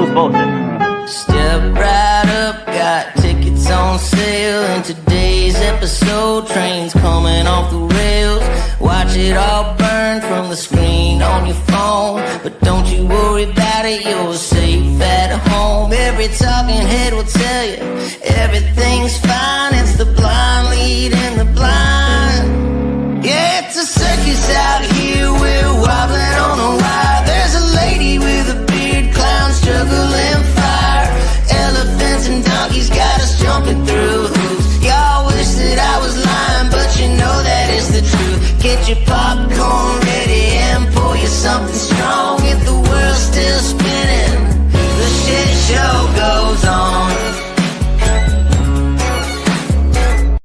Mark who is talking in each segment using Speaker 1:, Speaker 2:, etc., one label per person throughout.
Speaker 1: was bullshit.
Speaker 2: Step right up, got tickets on sale. In today's episode, trains coming off the rails. Watch it all burn from the screen on your phone. But don't you worry about it, you're safe at home. Every talking head will tell you everything's fine. It's the blind leading the blind. Yeah, it's a circus out here, we're wobbling on a wire. There's a lady with a beard, clowns juggling fire. Elephants and donkeys got us jumping through hoops. Y'all wish that I was lying, but you know that is the truth. Get your popcorn ready and pour you something strong. If the world's still spinning, the shit show goes on.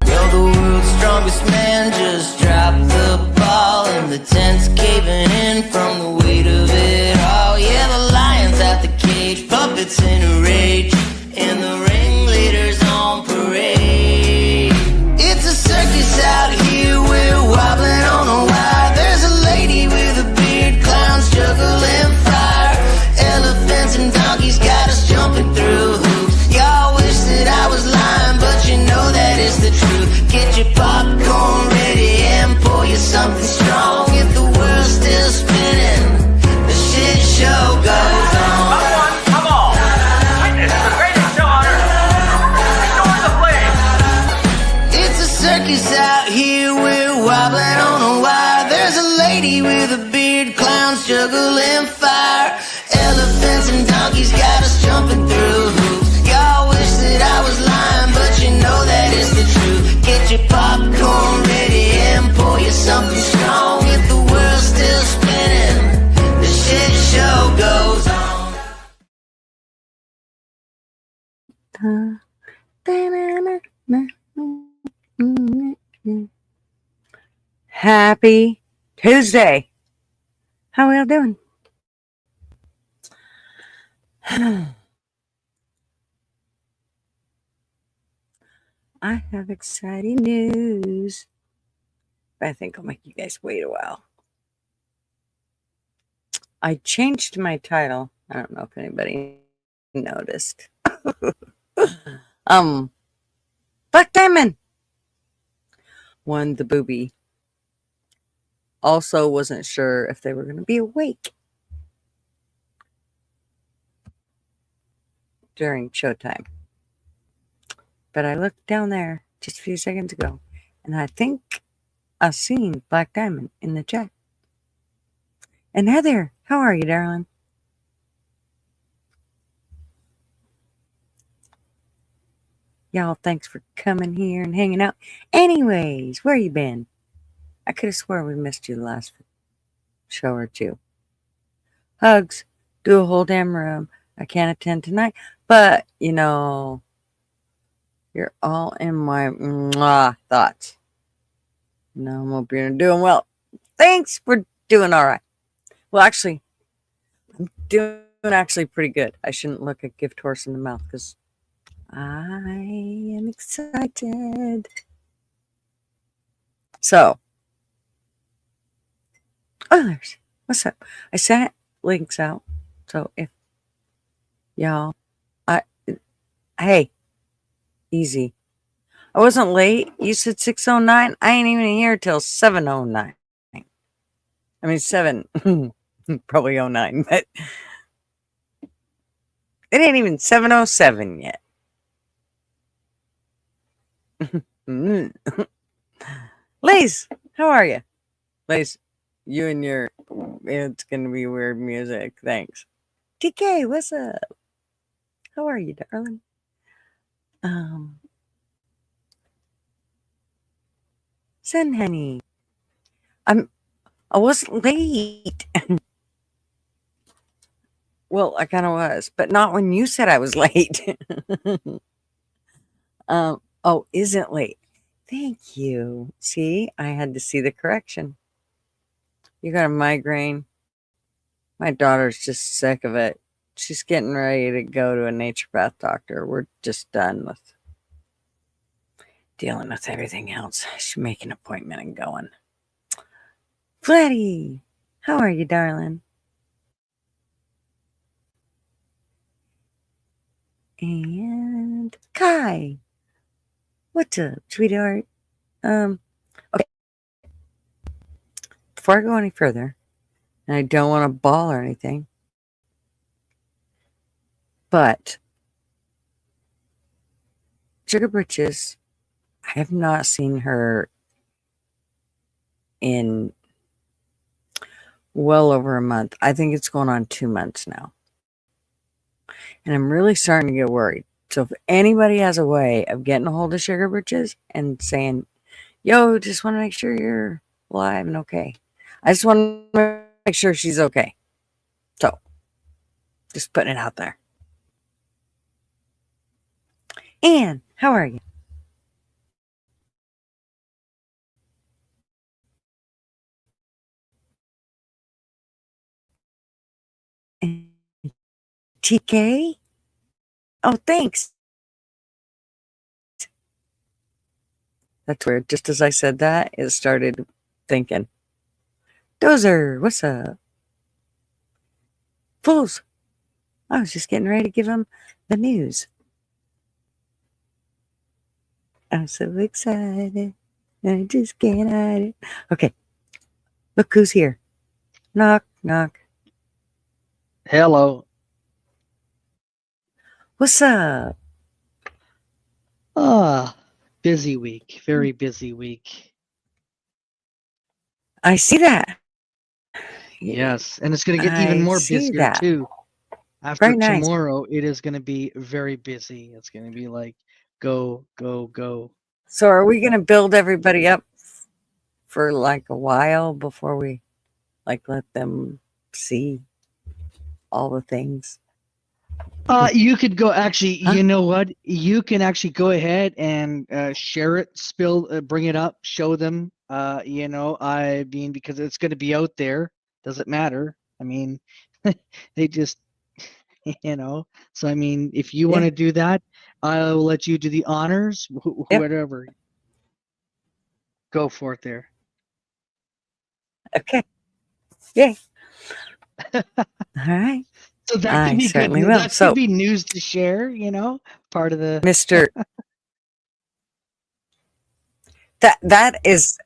Speaker 2: Well, the world's strongest man just dropped the ball, and the tent's caving in from the weight of it all. Yeah, the lion's out the cage, puppets in a rage, and the ringleader's on parade. It's a circus out here, we're wobbling on a wire. There's a lady with a beard, clowns juggling fire. Elephants and donkeys got us jumping through hoops. Y'all wish that I was lying, but you know that is the truth. Get your popcorn ready and pour you something strong. If the world's still spinning, the shit show goes on.
Speaker 1: Come on! Witness the greatest show on earth! Ignore the flame!
Speaker 2: It's a circus out here, we're wobbling on a wire. There's a lady with a beard, clowns juggling fire. Elephants and donkeys got us jumping through hoops. Y'all wish that I was lying, but you know that is the truth. Get your popcorn ready and pour you something strong. If the world's still spinning, the shit show goes on.
Speaker 3: Happy Tuesday. How are y'all doing? I have exciting news. But I think I'll make you guys wait a while. I changed my title. I don't know if anybody noticed. Black Diamond won the booby. Also wasn't sure if they were going to be awake during showtime. But I looked down there just a few seconds ago, and I think I've seen Black Diamond in the chat. And Heather, how are you, darling? Y'all, thanks for coming here and hanging out. Anyways, where you been? I could have swore we missed you the last show or two. Hugs. Do a whole damn room. I can't attend tonight, but, you know, you're all in my thoughts. No, I'm hope you're doing well. Thanks for doing all right. Well, actually, I'm doing actually pretty good. I shouldn't look a gift horse in the mouth because I am excited. So, there's what's up? I sent links out. So if y'all, hey, easy. I wasn't late. You said 6:09. I ain't even here till 7:09. I mean 7, probably 09, but it ain't even 7:07 yet. Liz, how are you? Liz, you and your, it's gonna be weird music. Thanks. TK, what's up? How are you, darling? Sun honey. I wasn't late. Well, I kind of was, but not when you said I was late. Isn't late. Thank you. See, I had to see the correction. You got a migraine. My daughter's just sick of it. She's getting ready to go to a naturopath doctor. We're just done with dealing with everything else. She's making an appointment and going. Flatty, how are you, darling? And Kai, what's up, sweetheart? Okay. Before I go any further, and I don't want to ball or anything, but Sugar Britches, I have not seen her in well over a month. I think it's going on 2 months now. And I'm really starting to get worried. So if anybody has a way of getting a hold of Sugar Britches and saying, yo, just want to make sure you're alive and okay. I just want to make sure she's okay. So just putting it out there. Anne, how are you? And TK? Oh, thanks. That's weird. Just as I said that, it started thinking. Dozer, what's up? Fools. I was just getting ready to give him the news. I'm so excited. I just can't hide it. Okay. Look who's here. Knock, knock.
Speaker 4: Hello.
Speaker 3: What's up?
Speaker 4: Busy week. Very busy week.
Speaker 3: I see that.
Speaker 4: Yes, and it's going to get even
Speaker 3: I
Speaker 4: more
Speaker 3: see
Speaker 4: busier
Speaker 3: that.
Speaker 4: too. After
Speaker 3: Very nice.
Speaker 4: tomorrow, it is going to be very busy. It's going to be like go, go, go.
Speaker 3: So are we going to build everybody up for like a while before we like let them see all the things?
Speaker 4: You could go actually,
Speaker 3: Huh?
Speaker 4: you know what? You can actually go ahead and share it, bring it up, show them. I mean, because it's going to be out there. Doesn't matter. I mean, they just, So I mean, if you want
Speaker 3: Yeah.
Speaker 4: to do that, I'll let you do the honors.
Speaker 3: Yep.
Speaker 4: Whatever. Go for it there.
Speaker 3: Okay. Yay. All right.
Speaker 4: So that
Speaker 3: I
Speaker 4: could be good.
Speaker 3: certainly will.
Speaker 4: That
Speaker 3: So,
Speaker 4: could be news to share, part of the
Speaker 3: Mr. That is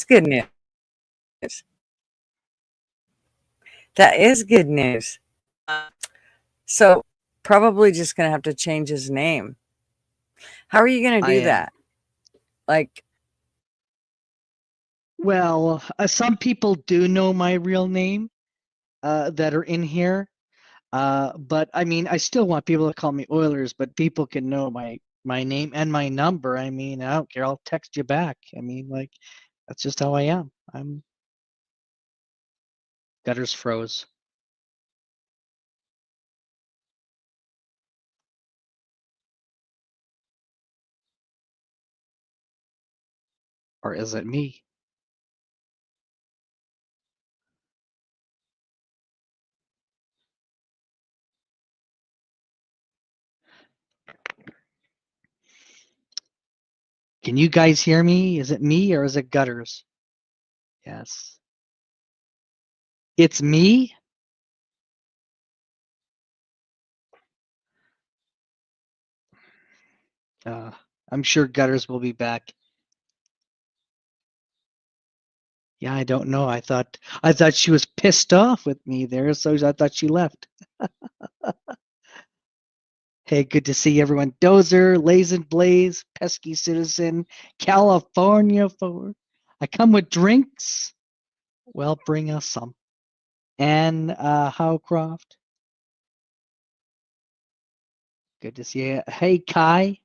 Speaker 3: good news. That is good news. So probably just gonna have to change his name. How are you gonna
Speaker 4: I
Speaker 3: do
Speaker 4: am.
Speaker 3: that? Like,
Speaker 4: Well, some people do know my real name that are in here. But I mean, I still want people to call me Oilers, but people can know my name and my number. I mean, I don't care. I'll text you back. I mean, like, that's just how I am. I'm gutters froze. Or is it me? Can you guys hear me? Is it me or is it gutters? Yes. It's me? Uh, I'm sure gutters will be back. Yeah, I don't know. I thought she was pissed off with me there, so I thought she left. Hey, good to see everyone. Dozer, Lays and Blaze, Pesky Citizen, California for. I come with drinks. Well, bring us some. And Howcroft. Good to see you. Hey, Kai.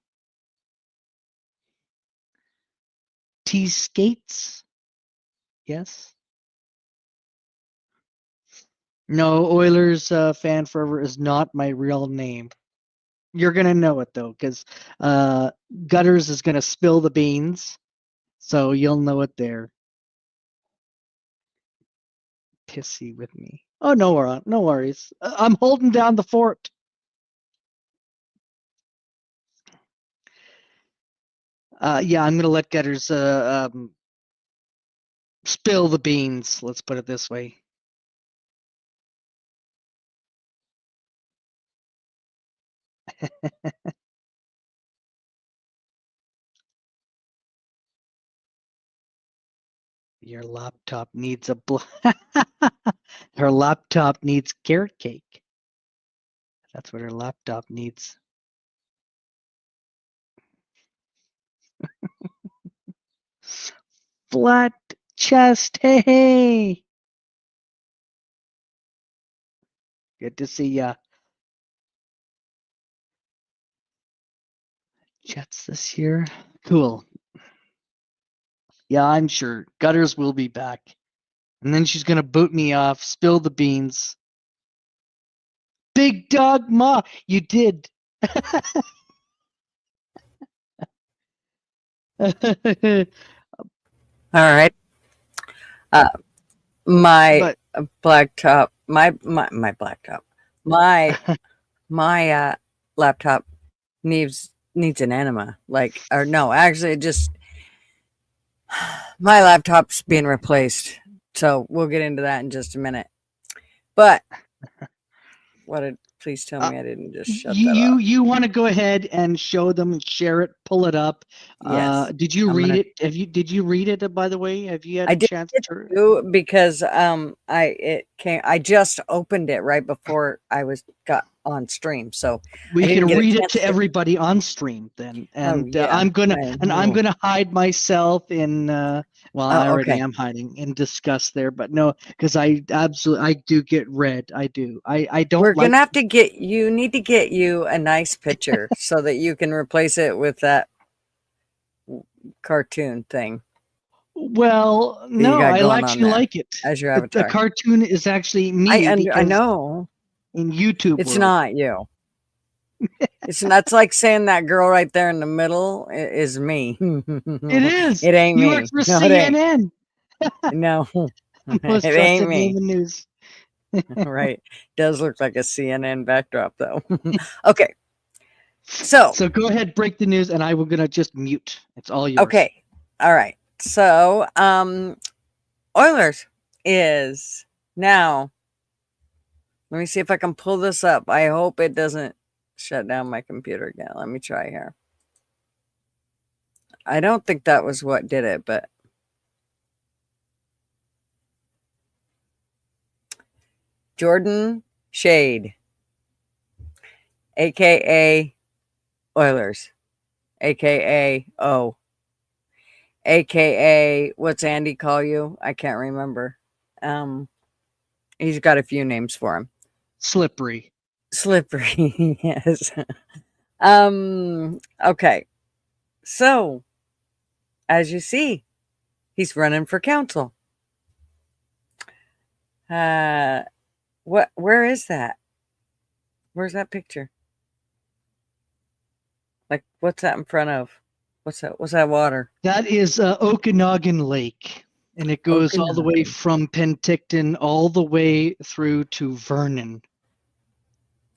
Speaker 4: T Skates. Yes. No, Oilers fan forever is not my real name. You're gonna know it though, because Gutters is gonna spill the beans, so you'll know it there. Pissy with me. Oh no worries. I'm holding down the fort. Yeah, I'm gonna let Gutters spill the beans. Let's put it this way. Your laptop needs a her laptop needs carrot cake. That's what her laptop needs. Flat chest. Hey. Good to see ya. Jets this year. Cool. Yeah, I'm sure. Gutters will be back. And then she's gonna boot me off, spill the beans. Big dog ma, you did.
Speaker 3: All right. My
Speaker 4: But
Speaker 3: blacktop, my blacktop, my laptop needs an enema. Like, or no, actually, it just my laptop's being replaced. So we'll get into that in just a minute. But please tell me I didn't just shut that off.
Speaker 4: you want to go ahead and show them and share it, pull it up.
Speaker 3: Yes.
Speaker 4: Did you
Speaker 3: I'm
Speaker 4: read
Speaker 3: gonna-
Speaker 4: it? Did you read it, by the way? Have you had
Speaker 3: I
Speaker 4: a
Speaker 3: did
Speaker 4: chance to?
Speaker 3: too, because I just opened it right before I got on stream, so
Speaker 4: We
Speaker 3: I
Speaker 4: can
Speaker 3: didn't get a
Speaker 4: read it
Speaker 3: chance
Speaker 4: to everybody on stream then, and
Speaker 3: yeah,
Speaker 4: I'm
Speaker 3: I know.
Speaker 4: gonna hide myself in. Well, I
Speaker 3: Oh,
Speaker 4: already
Speaker 3: okay.
Speaker 4: am hiding in disgust there, but no, because I do get red. I do. I don't
Speaker 3: We're
Speaker 4: like.
Speaker 3: gonna have to get you a nice picture so that you can replace it with that cartoon thing
Speaker 4: Well,
Speaker 3: that you
Speaker 4: no,
Speaker 3: got
Speaker 4: I
Speaker 3: going on
Speaker 4: actually
Speaker 3: there
Speaker 4: like it.
Speaker 3: as your
Speaker 4: The
Speaker 3: avatar.
Speaker 4: cartoon is actually me
Speaker 3: I
Speaker 4: because
Speaker 3: know
Speaker 4: in YouTube
Speaker 3: it's
Speaker 4: world.
Speaker 3: not you. That's like saying that girl right there in the middle is me.
Speaker 4: It is.
Speaker 3: It ain't
Speaker 4: You
Speaker 3: me.
Speaker 4: work for
Speaker 3: No, it ain't.
Speaker 4: CNN.
Speaker 3: No,
Speaker 4: Most
Speaker 3: it ain't
Speaker 4: trusted name
Speaker 3: me.
Speaker 4: in news.
Speaker 3: Right. Does look like a CNN backdrop though. Okay. So
Speaker 4: go ahead, break the news, and I will gonna just mute. It's all yours.
Speaker 3: okay. All right. So Oilers is now. Let me see if I can pull this up. I hope it doesn't shut down my computer again. Let me try here. I don't think that was what did it, but Jordan Shade, aka Oilers, aka O, aka what's Andy call you? I can't remember. He's got a few names for him.
Speaker 4: Slippery.
Speaker 3: Slippery, yes. Okay. So, as you see, he's running for council. Where is that? Where's that picture? Like, what's that in front of? What's that water?
Speaker 4: That is Okanagan Lake, and it goes all the way
Speaker 3: Okanagan.
Speaker 4: from Penticton all the way through to Vernon,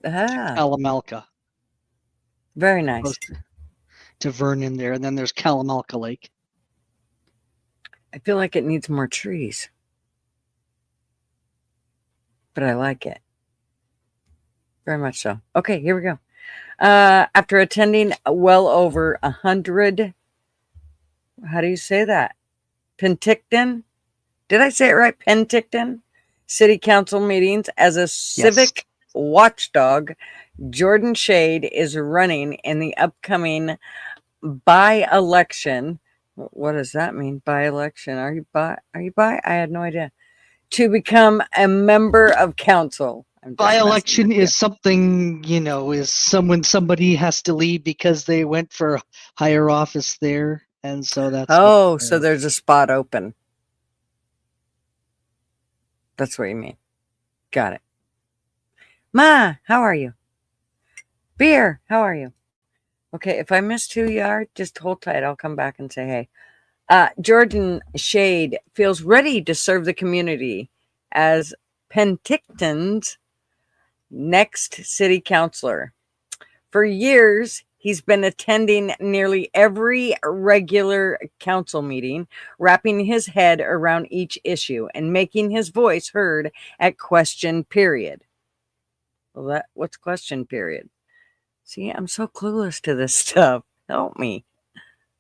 Speaker 4: Kalamalka.
Speaker 3: Very nice.
Speaker 4: Close to Vernon there, and then there's Kalamalka Lake.
Speaker 3: I feel like it needs more trees, but I like it very much so. Okay, here we go. After attending well over 100, how do you say that? Penticton? Did I say it right? Penticton City Council meetings as a civic watchdog, Jordan Shade is running in the upcoming by-election. What does that mean? By-election? Are you by? I had no idea. To become a member of council.
Speaker 4: By-election is something, is somebody has to leave because they went for higher office there, and so that's.
Speaker 3: So there's a spot open. That's what you mean. Got it. Ma, how are you? Beer, how are you? Okay, if I missed who you are, just hold tight. I'll come back and say hey. Jordan Shade feels ready to serve the community as Penticton's next city councilor. For years, he's been attending nearly every regular council meeting, wrapping his head around each issue and making his voice heard at question period. Well, what's question period? See, I'm so clueless to this stuff. Help me.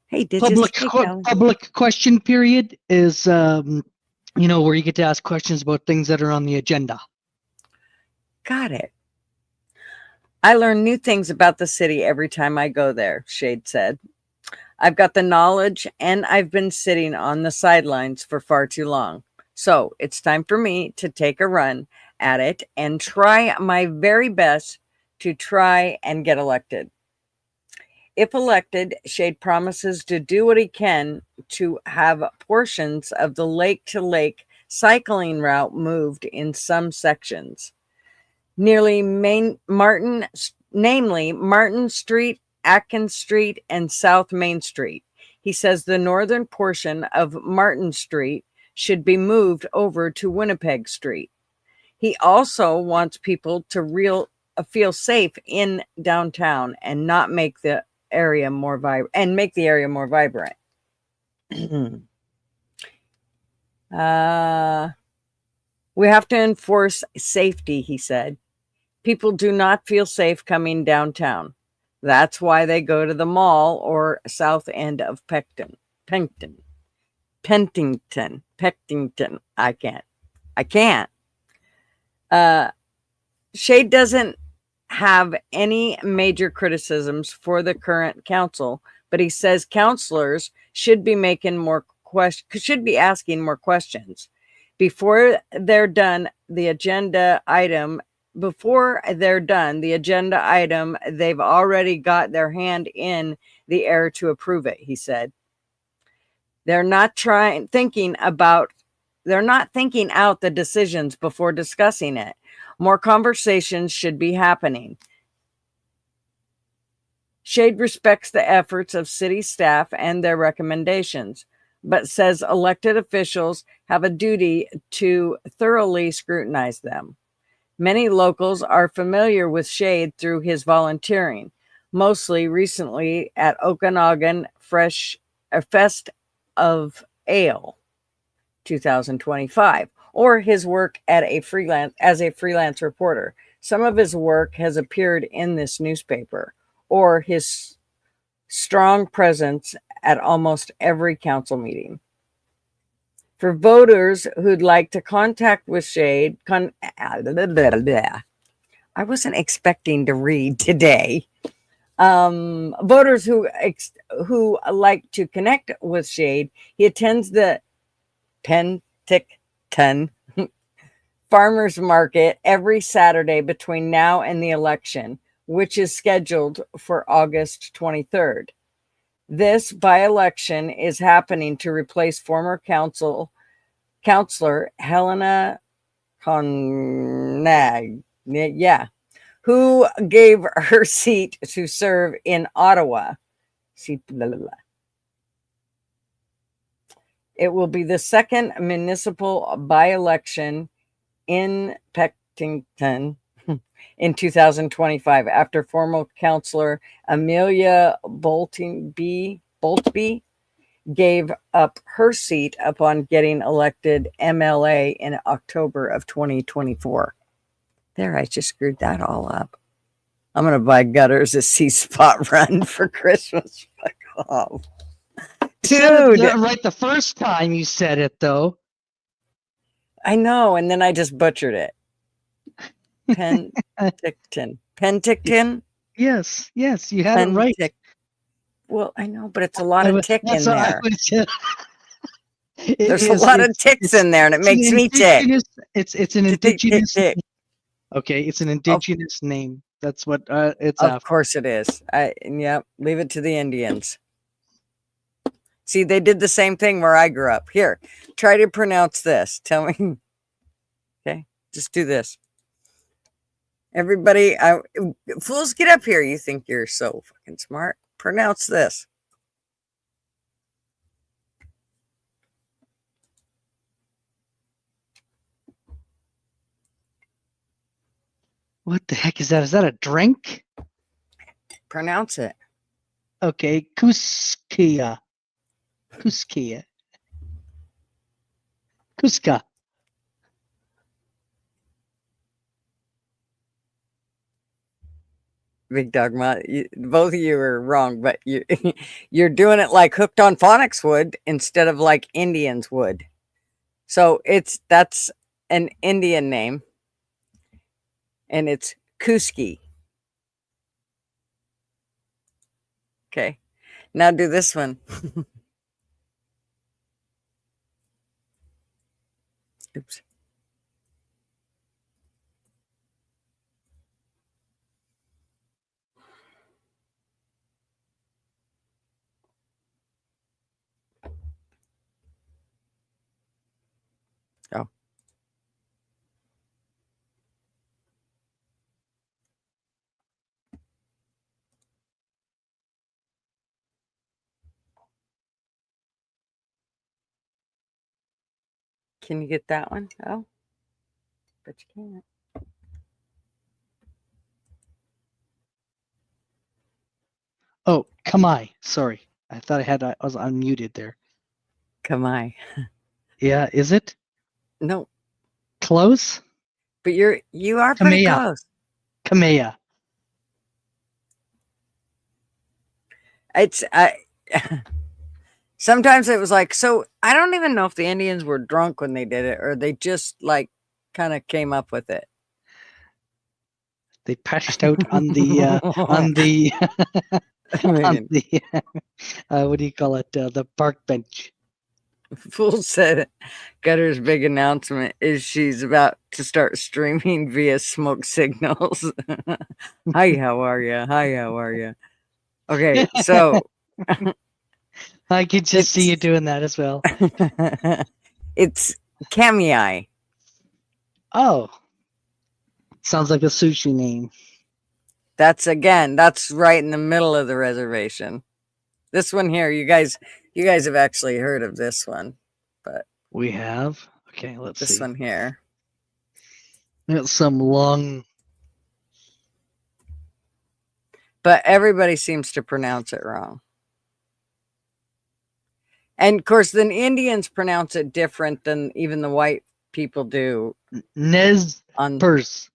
Speaker 3: Hey, did you say Kelly?
Speaker 4: Public question period is, where you get to ask questions about things that are on the agenda.
Speaker 3: Got it. I learn new things about the city every time I go there, Shade said. I've got the knowledge and I've been sitting on the sidelines for far too long. So it's time for me to take a run at it and try my very best to try and get elected. If elected, Shade promises to do what he can to have portions of the lake to lake cycling route moved in some sections. Namely Martin Street, Atkins Street, and South Main Street. He says the northern portion of Martin Street should be moved over to Winnipeg Street. He also wants people to feel safe in downtown and not make the area more vibrant and make the area more vibrant. We have to enforce safety, he said. People do not feel safe coming downtown. That's why they go to the mall or south end of Pentington. I can't. Shade doesn't have any major criticisms for the current council, but he says councilors should be asking more questions before they're done. The agenda item, they've already got their hand in the air to approve it, he said. They're not thinking out the decisions before discussing it. More conversations should be happening. Shade respects the efforts of city staff and their recommendations, but says elected officials have a duty to thoroughly scrutinize them. Many locals are familiar with Shade through his volunteering, mostly recently at Okanagan Fest of Ale 2025, or his work as a freelance reporter. Some of his work has appeared in this newspaper, or his strong presence at almost every council meeting. For voters who'd like to contact with Shade, I wasn't expecting to read today. Voters who like to connect with Shade, he attends the Penticton Farmers Market every Saturday between now and the election, which is scheduled for August 23rd. This by-election is happening to replace former Councillor Helena Conag, who gave her seat to serve in Ottawa. It will be the second municipal by-election in Penticton in 2025 after former councillor Amelia Boltby gave up her seat upon getting elected MLA in October of 2024. There, I just screwed that all up. I'm going to buy Gutters a C-spot run for Christmas. Fuck off. Dude.
Speaker 4: Right the first time you said it, though.
Speaker 3: I know, and then I just butchered it. Penticton?
Speaker 4: Yes, you had it right.
Speaker 3: Well, I know, but it's a lot of tick in there.
Speaker 4: There's
Speaker 3: a lot of ticks in there, and it makes me tick.
Speaker 4: It's an indigenous. Okay, it's an indigenous name. That's what it's after.
Speaker 3: Of course it is. Yep. Leave it to the Indians. See, they did the same thing where I grew up. Here, try to pronounce this. Tell me. Okay, just do this. Everybody, fools, get up here. You think you're so fucking smart. Pronounce this.
Speaker 4: What the heck is that? Is that a drink?
Speaker 3: Pronounce it.
Speaker 4: Okay, Cusca.
Speaker 3: Big Dog Ma. Both of you are wrong, but you're doing it like Hooked on Phonics would instead of like Indians would. So that's an Indian name, and it's Kuski. Okay, now do this one. Oops. Oh. Can you get that one? Oh, but you can't.
Speaker 4: Oh, Kamai. Sorry. I thought I was unmuted there.
Speaker 3: Kamai.
Speaker 4: Yeah, is it?
Speaker 3: No,
Speaker 4: Close?
Speaker 3: but you are pretty
Speaker 4: Kamea.
Speaker 3: close.
Speaker 4: Kamea.
Speaker 3: It's sometimes it was like, so I don't even know if the Indians were drunk when they did it or they just like kind of came up with it.
Speaker 4: They passed out on the on the on the what do you call it? The park bench.
Speaker 3: Fool said Gutter's big announcement is she's about to start streaming via smoke signals. Hi, how are you? Hi, how are you? Okay, so
Speaker 4: I could just see you doing that as well.
Speaker 3: it's Kamei.
Speaker 4: Oh, sounds like a sushi name.
Speaker 3: That's right in the middle of the reservation. This one here, you guys have actually heard of this one, but
Speaker 4: we have. Okay, let's see.
Speaker 3: This one here.
Speaker 4: It's some long.
Speaker 3: But everybody seems to pronounce it wrong. And of course, the Indians pronounce it different than even the white people do.
Speaker 4: Nez-Perce.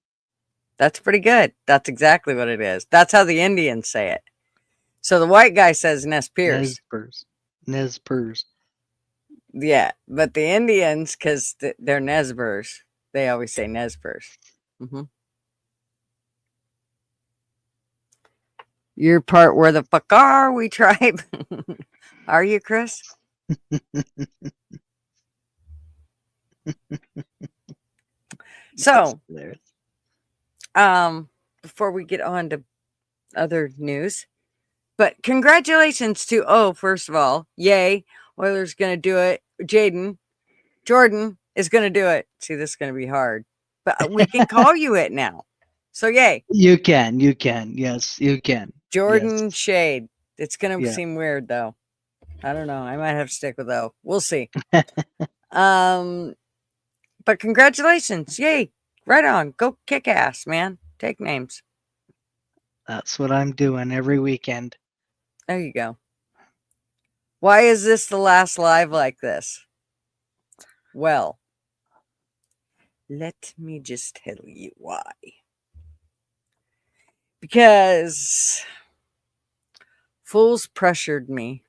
Speaker 3: That's pretty good. That's exactly what it is. That's how the Indians say it. So the white guy says Nez-Perce.
Speaker 4: Nez-Perce.
Speaker 3: Yeah, but the Indians, because they're Nez-Perce, they always say Nez-Perce. Mm-hmm. You're part where the fuck are we, tribe? Are you, Chris? So, before we get on to other news, but congratulations to, first of all, yay, Oilers going to do it. Jordan is going to do it. See, this is going to be hard, but we can call you it now. So, yay.
Speaker 4: You can. Yes, you can.
Speaker 3: Jordan
Speaker 4: yes.
Speaker 3: Shade. It's going to seem weird, though. I don't know. I might have to stick with O. We'll see. But congratulations. Yay. Right on. Go kick ass, man. Take names.
Speaker 4: That's what I'm doing every weekend.
Speaker 3: There you go. Why is this the last live like this? Well, let me just tell you why. Because Fools pressured me.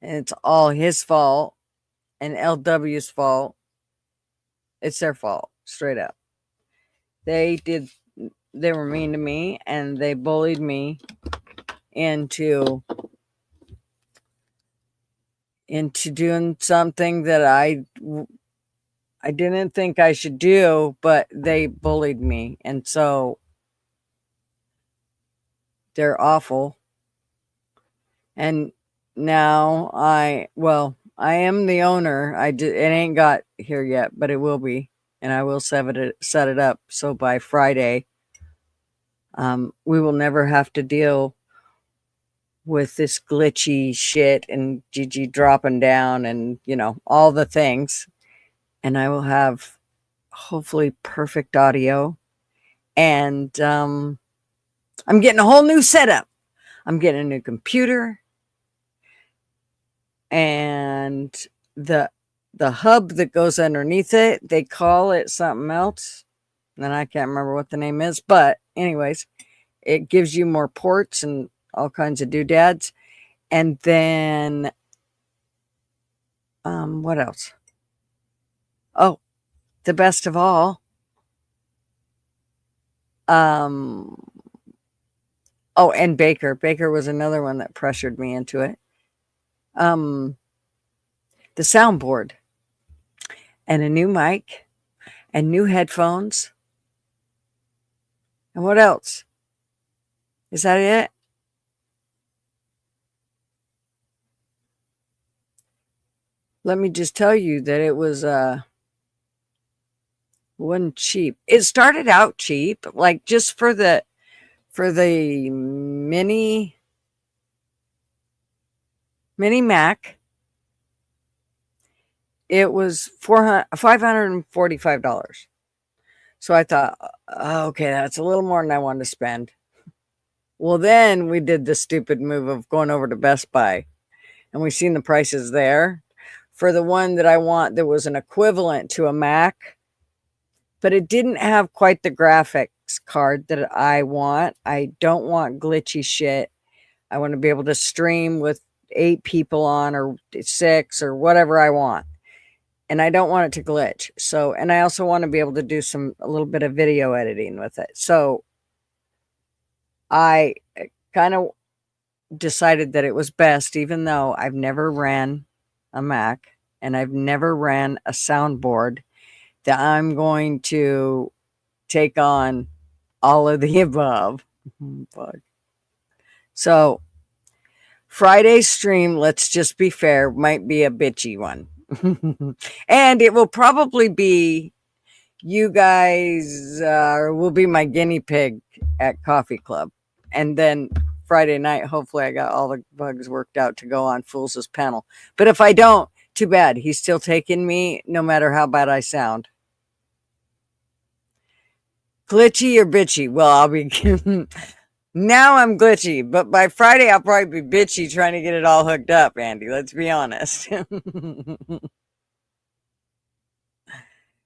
Speaker 3: And it's all his fault and LW's fault. It's their fault, straight up. They were mean to me and they bullied me into doing something that I didn't think I should do, but they bullied me. And so they're awful. And now I am the owner. It ain't got here yet, but it will be. And I will set it up. So by Friday, we will never have to deal with this glitchy shit and Gigi dropping down and, all the things. And I will have hopefully perfect audio. And I'm getting a whole new setup. I'm getting a new computer. And the hub that goes underneath it, they call it something else. And I can't remember what the name is, but anyways, it gives you more ports and all kinds of doodads. And then, what else? Oh, the best of all. Oh, and Baker. Baker was another one that pressured me into it. The soundboard and a new mic and new headphones. And what else? Is that it? Let me just tell you that it was wasn't cheap. It started out cheap, like just for the mini Mac. It was $545. So I thought, okay, that's a little more than I wanted to spend. Well, then we did the stupid move of going over to Best Buy, and we seen the prices there for the one that I want that was an equivalent to a Mac, but it didn't have quite the graphics card that I want. I don't want glitchy shit. I want to be able to stream with 8 people on or 6 or whatever I want. And I don't want it to glitch. So, and I also want to be able to do a little bit of video editing with it. So I kind of decided that it was best, even though I've never ran a Mac and I've never ran a soundboard, that I'm going to take on all of the above. So Friday's stream, let's just be fair, might be a bitchy one. And it will probably be, you guys will be my guinea pig at Coffee Club. And then Friday night, hopefully I got all the bugs worked out to go on Fools' panel. But if I don't, too bad. He's still taking me no matter how bad I sound. Glitchy or bitchy? Well, I'll be... Now I'm glitchy, but by Friday I'll probably be bitchy trying to get it all hooked up, Andy. Let's be honest.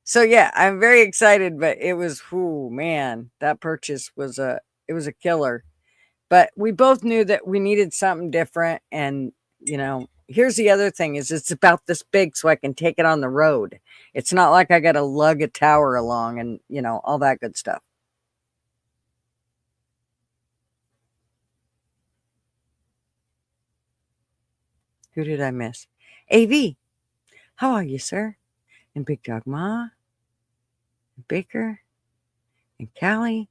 Speaker 3: So yeah, I'm very excited, but it was, man, that purchase was a killer. But we both knew that we needed something different, and here's the other thing: is it's about this big, so I can take it on the road. It's not like I got to lug a tower along and all that good stuff. Who did I miss? AV, how are you, sir? And Big Dog Ma, and Baker, and Callie.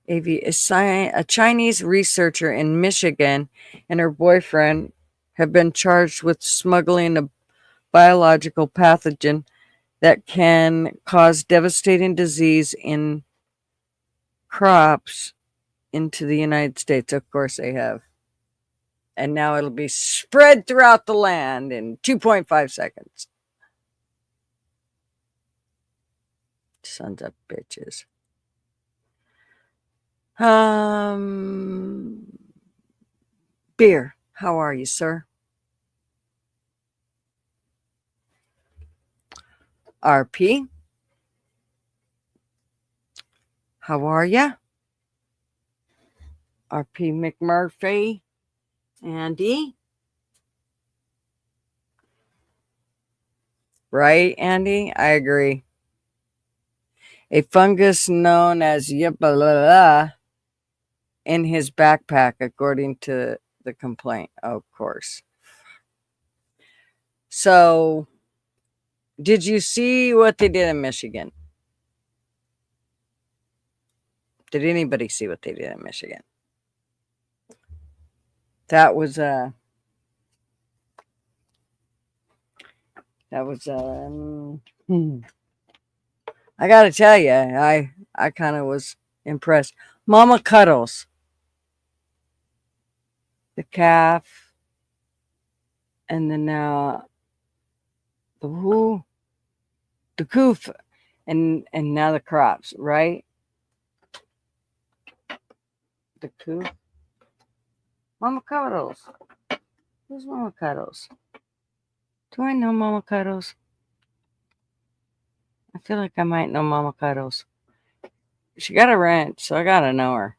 Speaker 3: AV is a Chinese researcher in Michigan and her boyfriend have been charged with smuggling a biological pathogen that can cause devastating disease in crops into the United States. Of course they have. And now it'll be spread throughout the land in 2.5 seconds. Sons of bitches. Beer, how are you, sir? RP, how are ya? RP McMurphy, Andy. Right, Andy? I agree. A fungus known as Yipala in his backpack, according to the complaint, of course. So, did you see what they did in Michigan? Did anybody see what they did in Michigan? That was I gotta tell you, I kind of was impressed. Mama Cuddles, the calf, and then now the coof, and now the crops, right? The coof. Mama Cuddles. Who's Mama Cuddles? Do I know Mama Cuddles? I feel like I might know Mama Cuddles. She got a ranch, so I gotta know her.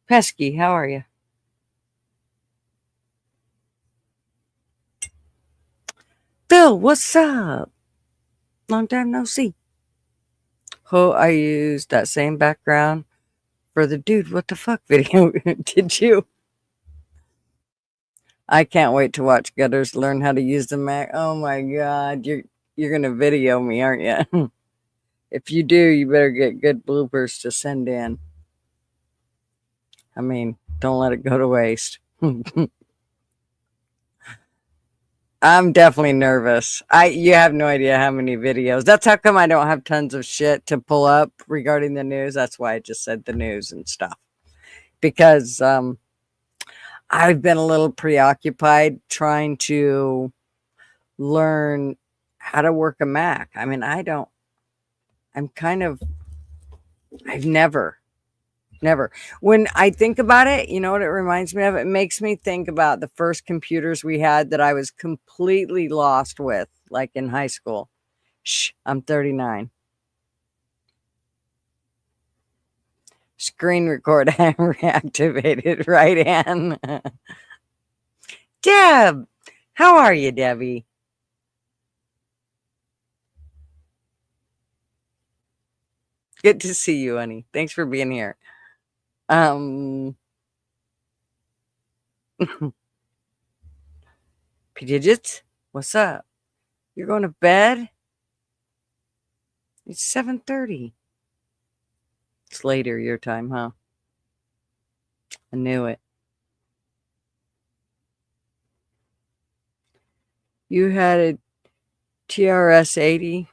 Speaker 3: Pesky, how are you? Bill, what's up? Long time no see. Oh, I used that same background for the dude, what the fuck video. Did you? I can't wait to watch Gutters learn how to use the Mac. Oh my god, you're gonna video me, aren't you? If you do, you better get good bloopers to send in. I mean, don't let it go to waste. I'm definitely nervous. You have no idea how many videos. That's how come I don't have tons of shit to pull up regarding the news. That's why I just said the news and stuff. Because I've been a little preoccupied trying to learn how to work a Mac. I mean, I've never. When I think about it, you know what it reminds me of? It makes me think about the first computers we had that I was completely lost with, like in high school. Shh, I'm 39. Screen record reactivated, right, Ann? Deb, how are you, Debbie? Good to see you, honey. Thanks for being here. P Digits, what's up? You're going to bed? It's 7:30. It's later your time, huh? I knew it. You had a TRS 80.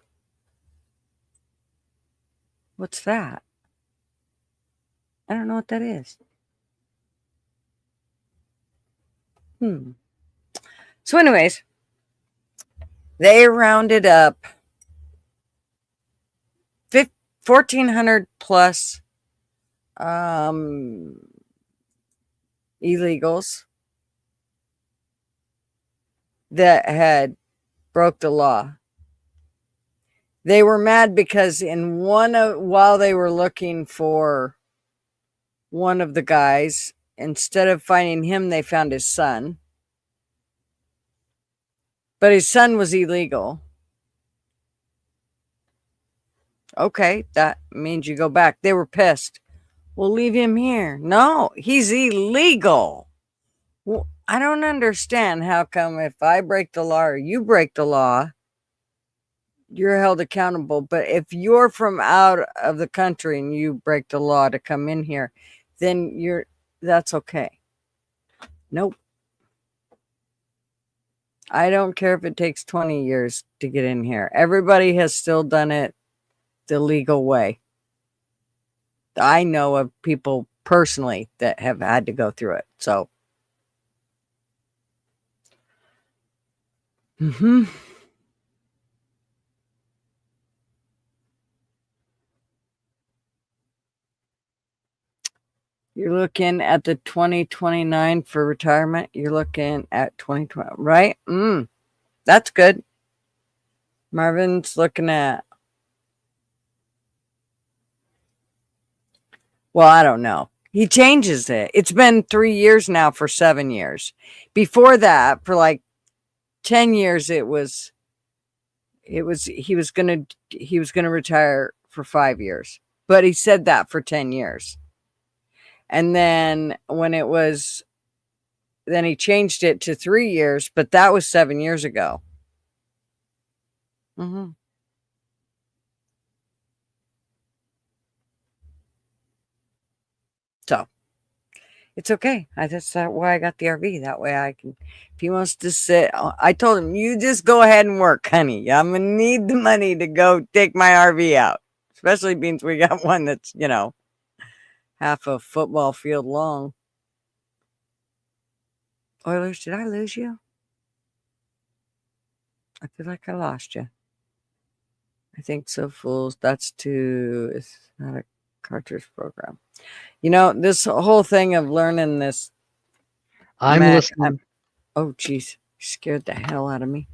Speaker 3: What's that? I don't know what that is. So anyways, they rounded up 1,400 plus illegals that had broke the law. They were mad because while they were looking for one of the guys, instead of finding him, they found his son. But his son was illegal. Okay, that means you go back. They were pissed. We'll leave him here. No, he's illegal. Well, I don't understand how come if I break the law or you break the law, you're held accountable. But if you're from out of the country and you break the law to come in here, then that's okay. Nope. I don't care if it takes 20 years to get in here. Everybody has still done it the legal way. I know of people personally that have had to go through it. So, You're looking at the 2029 for retirement. You're looking at 2020, right? That's good. Marvin's looking at, well, I don't know. He changes it. It's been 3 years now for 7 years. Before that, for like 10 years, he was gonna retire for 5 years. But he said that for 10 years. And then then he changed it to 3 years, but that was 7 years ago. So it's okay. That's why I got the RV. That way I can, if he wants to sit, I told him, you just go ahead and work, honey. I'm going to need the money to go take my RV out. Especially being we got one that's, half a football field long. Oilers, did I lose you? I feel like I lost you. I think so, fools. It's not a cartridge program. This whole thing of learning this.
Speaker 4: I'm listening.
Speaker 3: Oh, geez. You scared the hell out of me.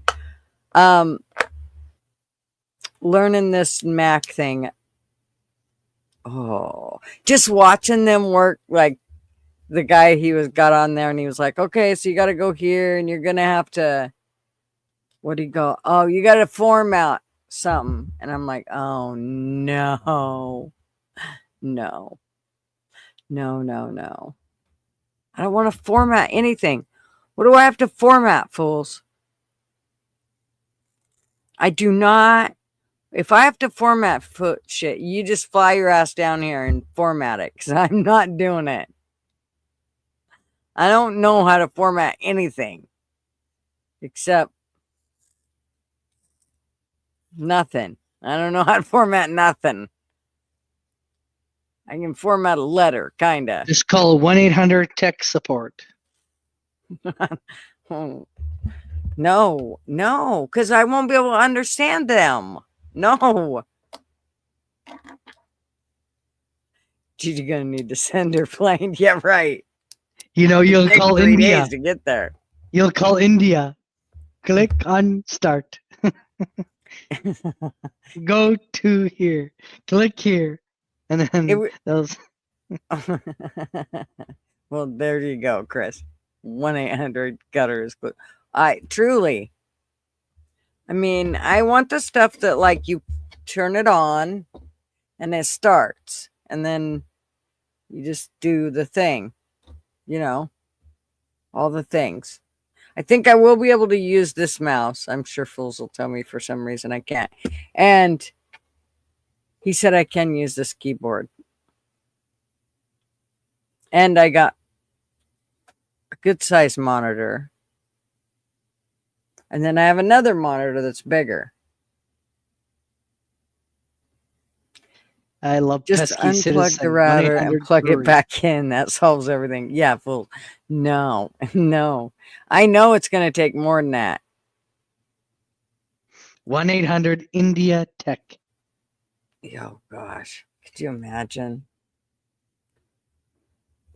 Speaker 3: learning this Mac thing. Oh, just watching them work. Like the guy got on there and he was like, okay, so you got to go here and you're going to have to, what do you go? Oh, you got to format something. And I'm like, oh, no. No. No, no, no. I don't want to format anything. What do I have to format, fools? I do not. If I have to format shit, you just fly your ass down here and format it, because I'm not doing it. I don't know how to format anything except nothing. I don't know how to format nothing. I can format a letter, kind of.
Speaker 4: Just call 1-800-TECH support.
Speaker 3: No, no, because I won't be able to understand them. No. You're going to need to send her plane. Yeah, right.
Speaker 4: You know, you'll
Speaker 3: Take
Speaker 4: call
Speaker 3: 3
Speaker 4: India.
Speaker 3: days to get there.
Speaker 4: You'll call India. Click on start. Go to here. Click here. And then those.
Speaker 3: Well, there you go, Chris. 1-800-GUTTER. Truly. I mean, I want the stuff that, like, you turn it on and it starts. And then you just do the thing. You know, all the things. I think I will be able to use this mouse. I'm sure fools will tell me for some reason I can't. And he said I can use this keyboard. And I got a good size monitor. And then I have another monitor that's bigger.
Speaker 4: I love
Speaker 3: just
Speaker 4: pesky
Speaker 3: unplug
Speaker 4: citizen.
Speaker 3: the router and plug it
Speaker 4: 1-800-brewery.
Speaker 3: back in. That solves everything. Yeah, fool. No, no. I know it's going to take more than that.
Speaker 4: 1-800-INDIA-TECH.
Speaker 3: Oh, gosh. Could you imagine?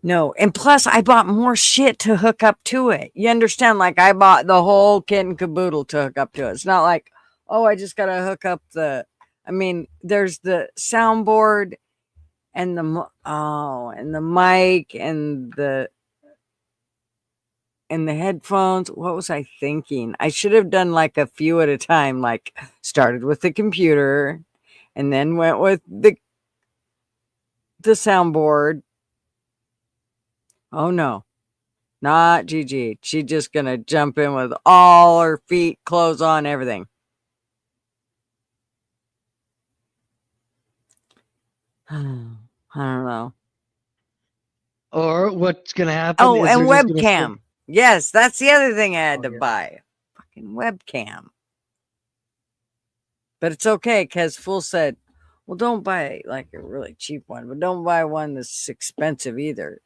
Speaker 3: No. And plus, I bought more shit to hook up to it. You understand? Like, I bought the whole kit and caboodle to hook up to it. It's not like, oh, I just got to hook up the... I mean, there's the soundboard and the mic and the headphones. What was I thinking? I should have done like a few at a time, like started with the computer and then went with the soundboard. Oh no, not Gigi. She's just gonna jump in with all her feet, clothes on, everything. I don't know.
Speaker 4: Or what's going to happen?
Speaker 3: Oh,
Speaker 4: is
Speaker 3: and
Speaker 4: they're just gonna say,
Speaker 3: webcam. Yes, that's the other thing I had to
Speaker 4: yeah.
Speaker 3: buy. Fucking webcam. But it's okay, because Fool said, well, don't buy like a really cheap one, but don't buy one that's expensive either.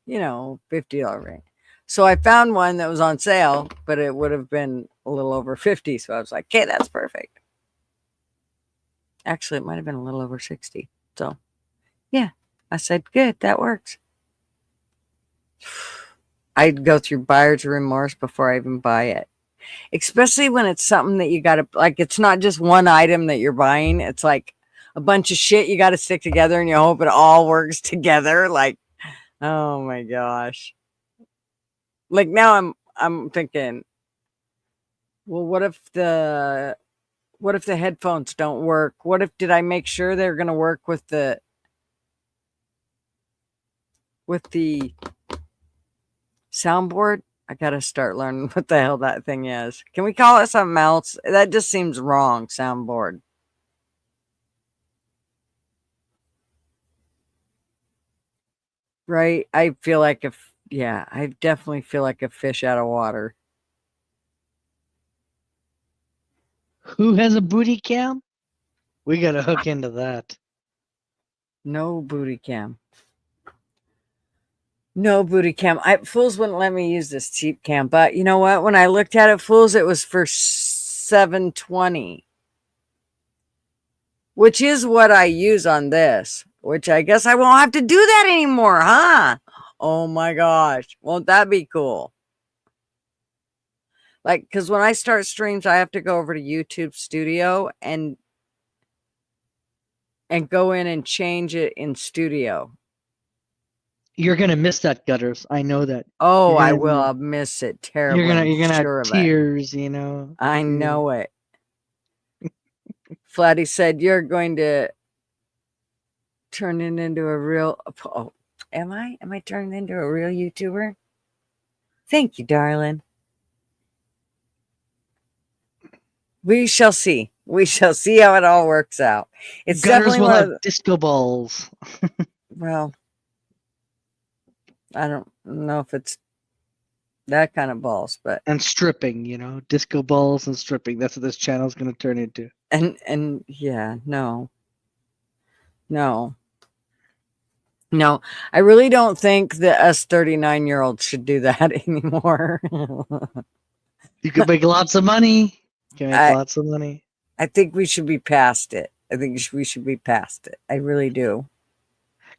Speaker 3: You know, $50 range. So I found one that was on sale, but it would have been a little over 50. So I was like, okay, that's perfect. Actually, it might have been a little over 60. So, yeah, I said, good, that works. I'd go through buyer's remorse before I even buy it. Especially when it's something that you got to, like, it's not just one item that you're buying. It's like a bunch of shit you got to stick together and you hope it all works together. Like, oh my gosh. Like now I'm thinking, well, what if the headphones don't work? What if, did I make sure they're going to work with the soundboard? I got to start learning what the hell that thing is. Can we call it something else? That just seems wrong, soundboard. Right? I feel like I definitely feel like a fish out of water.
Speaker 4: Who has a booty cam? We got to hook into that.
Speaker 3: No booty cam. No booty cam. Fools wouldn't let me use this cheap cam, but you know what? When I looked at it, Fools, it was for $720, which is what I use on this, which I guess I won't have to do that anymore, huh? Oh my gosh. Won't that be cool? Like, because when I start streams, I have to go over to YouTube Studio, and and go in and change it in studio.
Speaker 4: You're gonna miss that, Gutters. I know that.
Speaker 3: Oh,
Speaker 4: You're
Speaker 3: I
Speaker 4: gonna
Speaker 3: will.
Speaker 4: be-
Speaker 3: I'll miss it terribly.
Speaker 4: you're gonna have
Speaker 3: Sure of it.
Speaker 4: tears, you know.
Speaker 3: I know it. Flatty said you're going to turn it into a real. Oh, am I? Am I turning into a real YouTuber? Thank you, darling. We shall see. We shall see how it all works out. It's
Speaker 4: Gutters
Speaker 3: definitely
Speaker 4: will
Speaker 3: one
Speaker 4: have
Speaker 3: of
Speaker 4: disco balls
Speaker 3: well, I don't know if it's that kind of balls, but
Speaker 4: and stripping, you know, disco balls and stripping. That's what this channel's gonna turn into.
Speaker 3: and yeah, no. I really don't think that us 39-year-olds should do that anymore.
Speaker 4: You could make lots of money. You can make
Speaker 3: I
Speaker 4: lots of money.
Speaker 3: I think we should be past it. I think we should be past it. I really do.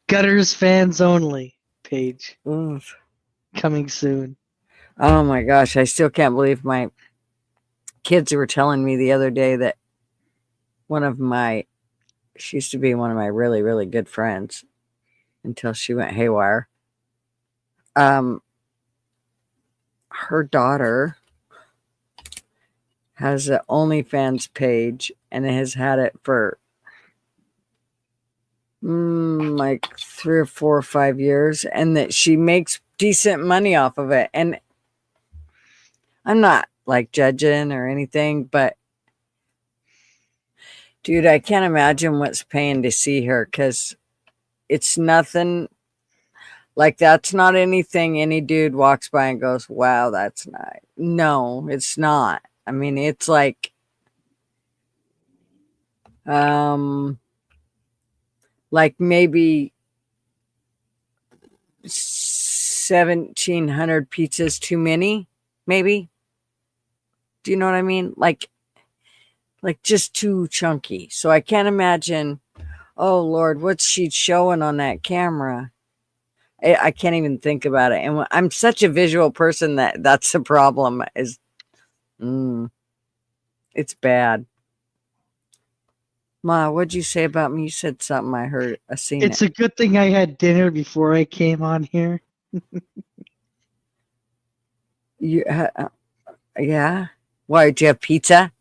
Speaker 4: Gutters fans only page
Speaker 3: Oof.
Speaker 4: coming soon.
Speaker 3: Oh my gosh, I still can't believe my kids were telling me the other day that she used to be one of my really, really good friends until she went haywire. Her daughter has an OnlyFans page and has had it for like 3 or 4 or 5 years, and that she makes decent money off of it. And I'm not like judging or anything, but dude, I can't imagine what's paying to see her, because it's nothing like, that's not anything any dude walks by and goes, wow, that's nice. No, it's not. I mean, it's like maybe 1,700 pizzas too many, maybe. Do you know what I mean? Like just too chunky. So I can't imagine, oh Lord, what's she showing on that camera? I can't even think about it. And I'm such a visual person that's the problem, is it's bad. Ma, what'd you say about me? You said something. I heard. I seen
Speaker 4: It's
Speaker 3: it.
Speaker 4: a good thing I had dinner before I came on here.
Speaker 3: Yeah. Why, did you have pizza?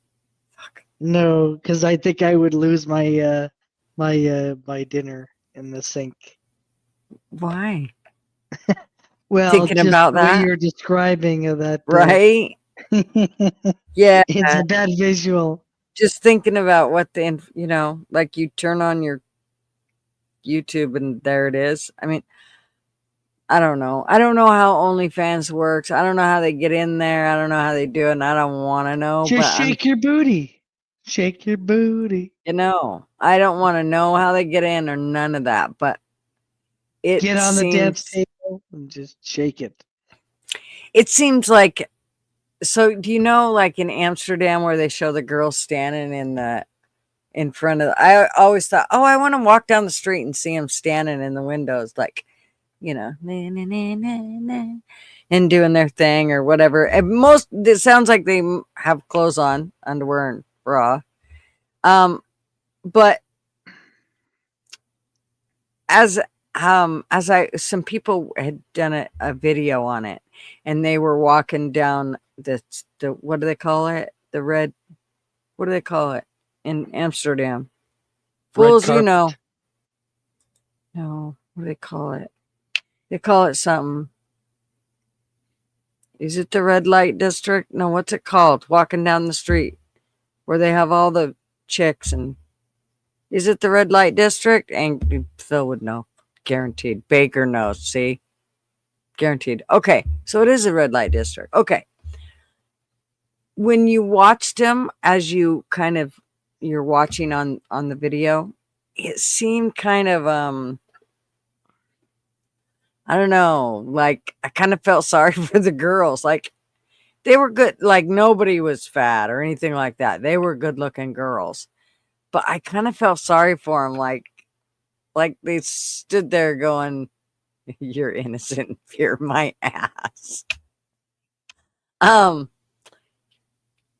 Speaker 4: No, because I think I would lose my my dinner in the sink.
Speaker 3: Why?
Speaker 4: Well,
Speaker 3: Thinking
Speaker 4: just
Speaker 3: about
Speaker 4: the way
Speaker 3: that,
Speaker 4: you're describing of that,
Speaker 3: right? Yeah.
Speaker 4: it's a bad visual.
Speaker 3: Just thinking about what like you turn on your YouTube and there it is. I mean, I don't know. I don't know how OnlyFans works. I don't know how they get in there. I don't know how they do it, and I don't want to know.
Speaker 4: Just
Speaker 3: But
Speaker 4: shake your booty. Shake your booty.
Speaker 3: I don't want to know how they get in or none of that. But it
Speaker 4: Get on the dance
Speaker 3: seems
Speaker 4: table and just shake it.
Speaker 3: it seems like. So do you know, like in Amsterdam, where they show the girls standing in front of? I always thought, oh, I want to walk down the street and see them standing in the windows, like, na, na, na, na, na, and doing their thing or whatever. And it sounds like they have clothes on, underwear and bra. But as some people had done a video on it, and they were walking down the what do they call it? The red, what do they call it in Amsterdam? Fools, you know. No, what do they call it? They call it something. Is it the red light district? No, what's it called? Walking down the street where they have all the chicks, and is it the red light district? And Phil would know. Guaranteed. Baker knows. See? Guaranteed. Okay. So it is a red light district. Okay. When you watched him, as you're watching on the video, it seemed kind of, I don't know, like I kind of felt sorry for the girls. Like they were good. Like nobody was fat or anything like that. They were good looking girls, but I kind of felt sorry for them. Like they stood there going, you're innocent. You're my ass.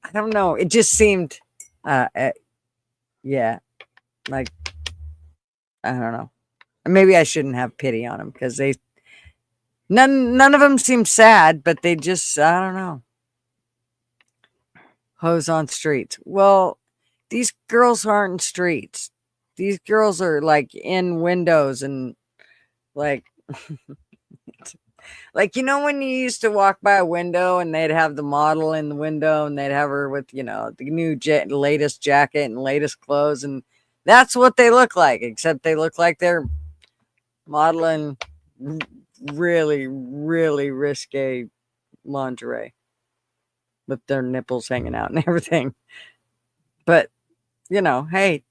Speaker 3: I don't know. It just seemed, yeah, like I don't know. Maybe I shouldn't have pity on them because none of them seem sad, but they just, I don't know. Hose on streets. Well, these girls aren't in streets. These girls are like in windows and like like when you used to walk by a window and they'd have the model in the window and they'd have her with the new latest jacket and latest clothes, and that's what they look like, except they look like they're modeling really really risque lingerie with their nipples hanging out and everything. But hey,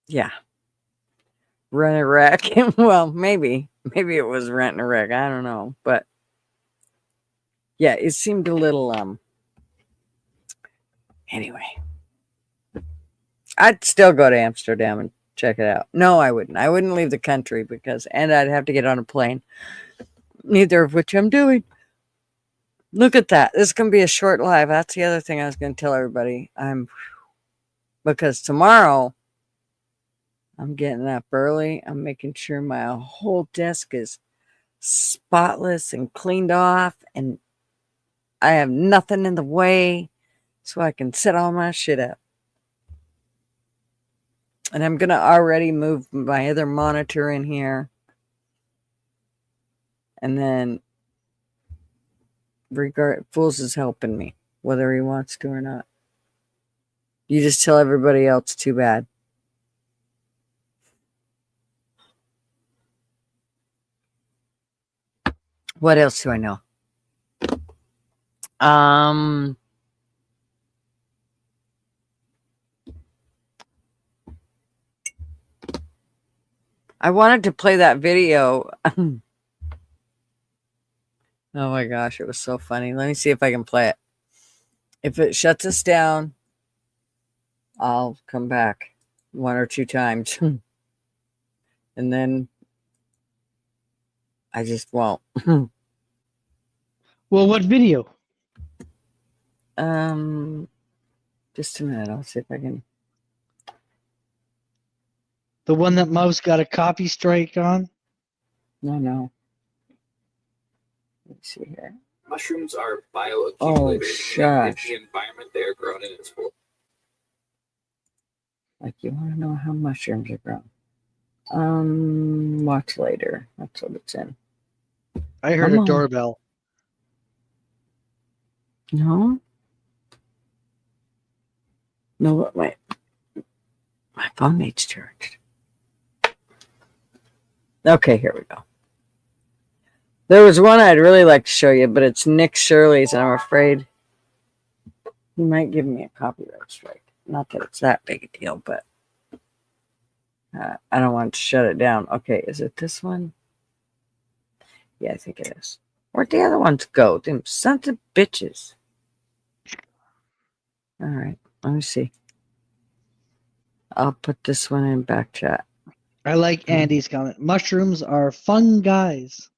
Speaker 3: yeah, rent a wreck. Well, maybe it was rent a wreck. I don't know, but yeah, it seemed a little. Anyway, I'd still go to Amsterdam and check it out. No, I wouldn't. I wouldn't leave the country and I'd have to get on a plane. Neither of which I'm doing. Look at that. This is going to be a short live. That's the other thing I was going to tell everybody. Because tomorrow I'm getting up early. I'm making sure my whole desk is spotless and cleaned off, and I have nothing in the way so I can set all my shit up. And I'm going to already move my other monitor in here. And then Fools is helping me, whether he wants to or not. You just tell everybody else too bad. What else do I know? I wanted to play that video. Oh my gosh, it was so funny. Let me see if I can play it. If it shuts us down, I'll come back 1 or 2 times. And then I just won't.
Speaker 4: Well, what video?
Speaker 3: Just a minute. I'll see if I can.
Speaker 4: The one that Mouse got a copy strike on?
Speaker 3: No. Let's see here.
Speaker 1: Mushrooms are bioaccumulators.
Speaker 3: Oh,
Speaker 1: In
Speaker 3: shush.
Speaker 1: the environment they are grown in its full.
Speaker 3: Like, you want to know how mushrooms are grown. Watch later. That's what it's in.
Speaker 4: I heard
Speaker 3: Come
Speaker 4: a
Speaker 3: on.
Speaker 4: doorbell.
Speaker 3: No, but my phone needs charged. Okay, here we go. There was one I'd really like to show you, but it's Nick Shirley's, and I'm afraid he might give me a copyright strike. Not that it's that big a deal, but I don't want to shut it down. Okay, is it this one? Yeah, I think it is. Where'd the other ones go? Them sons of bitches. All right, let me see. I'll put this one in back chat.
Speaker 4: I like Andy's comment. Mushrooms are fun guys.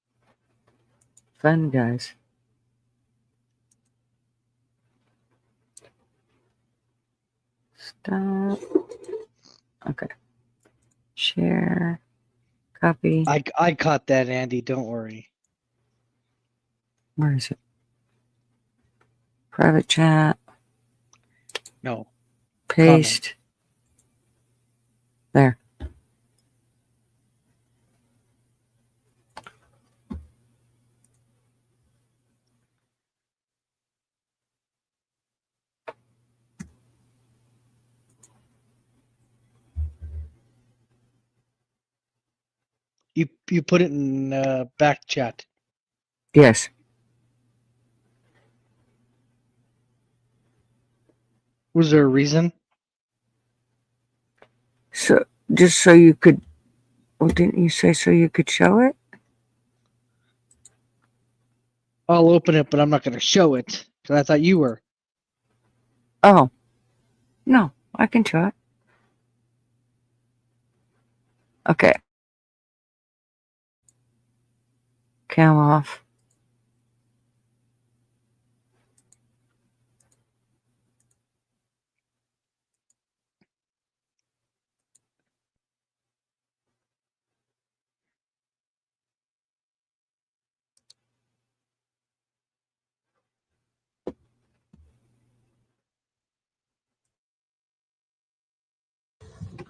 Speaker 3: Fun, guys. Stop. Okay. Share. Copy.
Speaker 4: I caught that, Andy. Don't worry.
Speaker 3: Where is it? Private chat.
Speaker 4: No.
Speaker 3: Paste. There.
Speaker 4: You put it in back chat.
Speaker 3: Yes.
Speaker 4: Was there a reason?
Speaker 3: So, just so you could. Well, didn't you say so you could show it?
Speaker 4: I'll open it, but I'm not going to show it because I thought you were.
Speaker 3: Oh. No, I can show it. Okay. Cam off.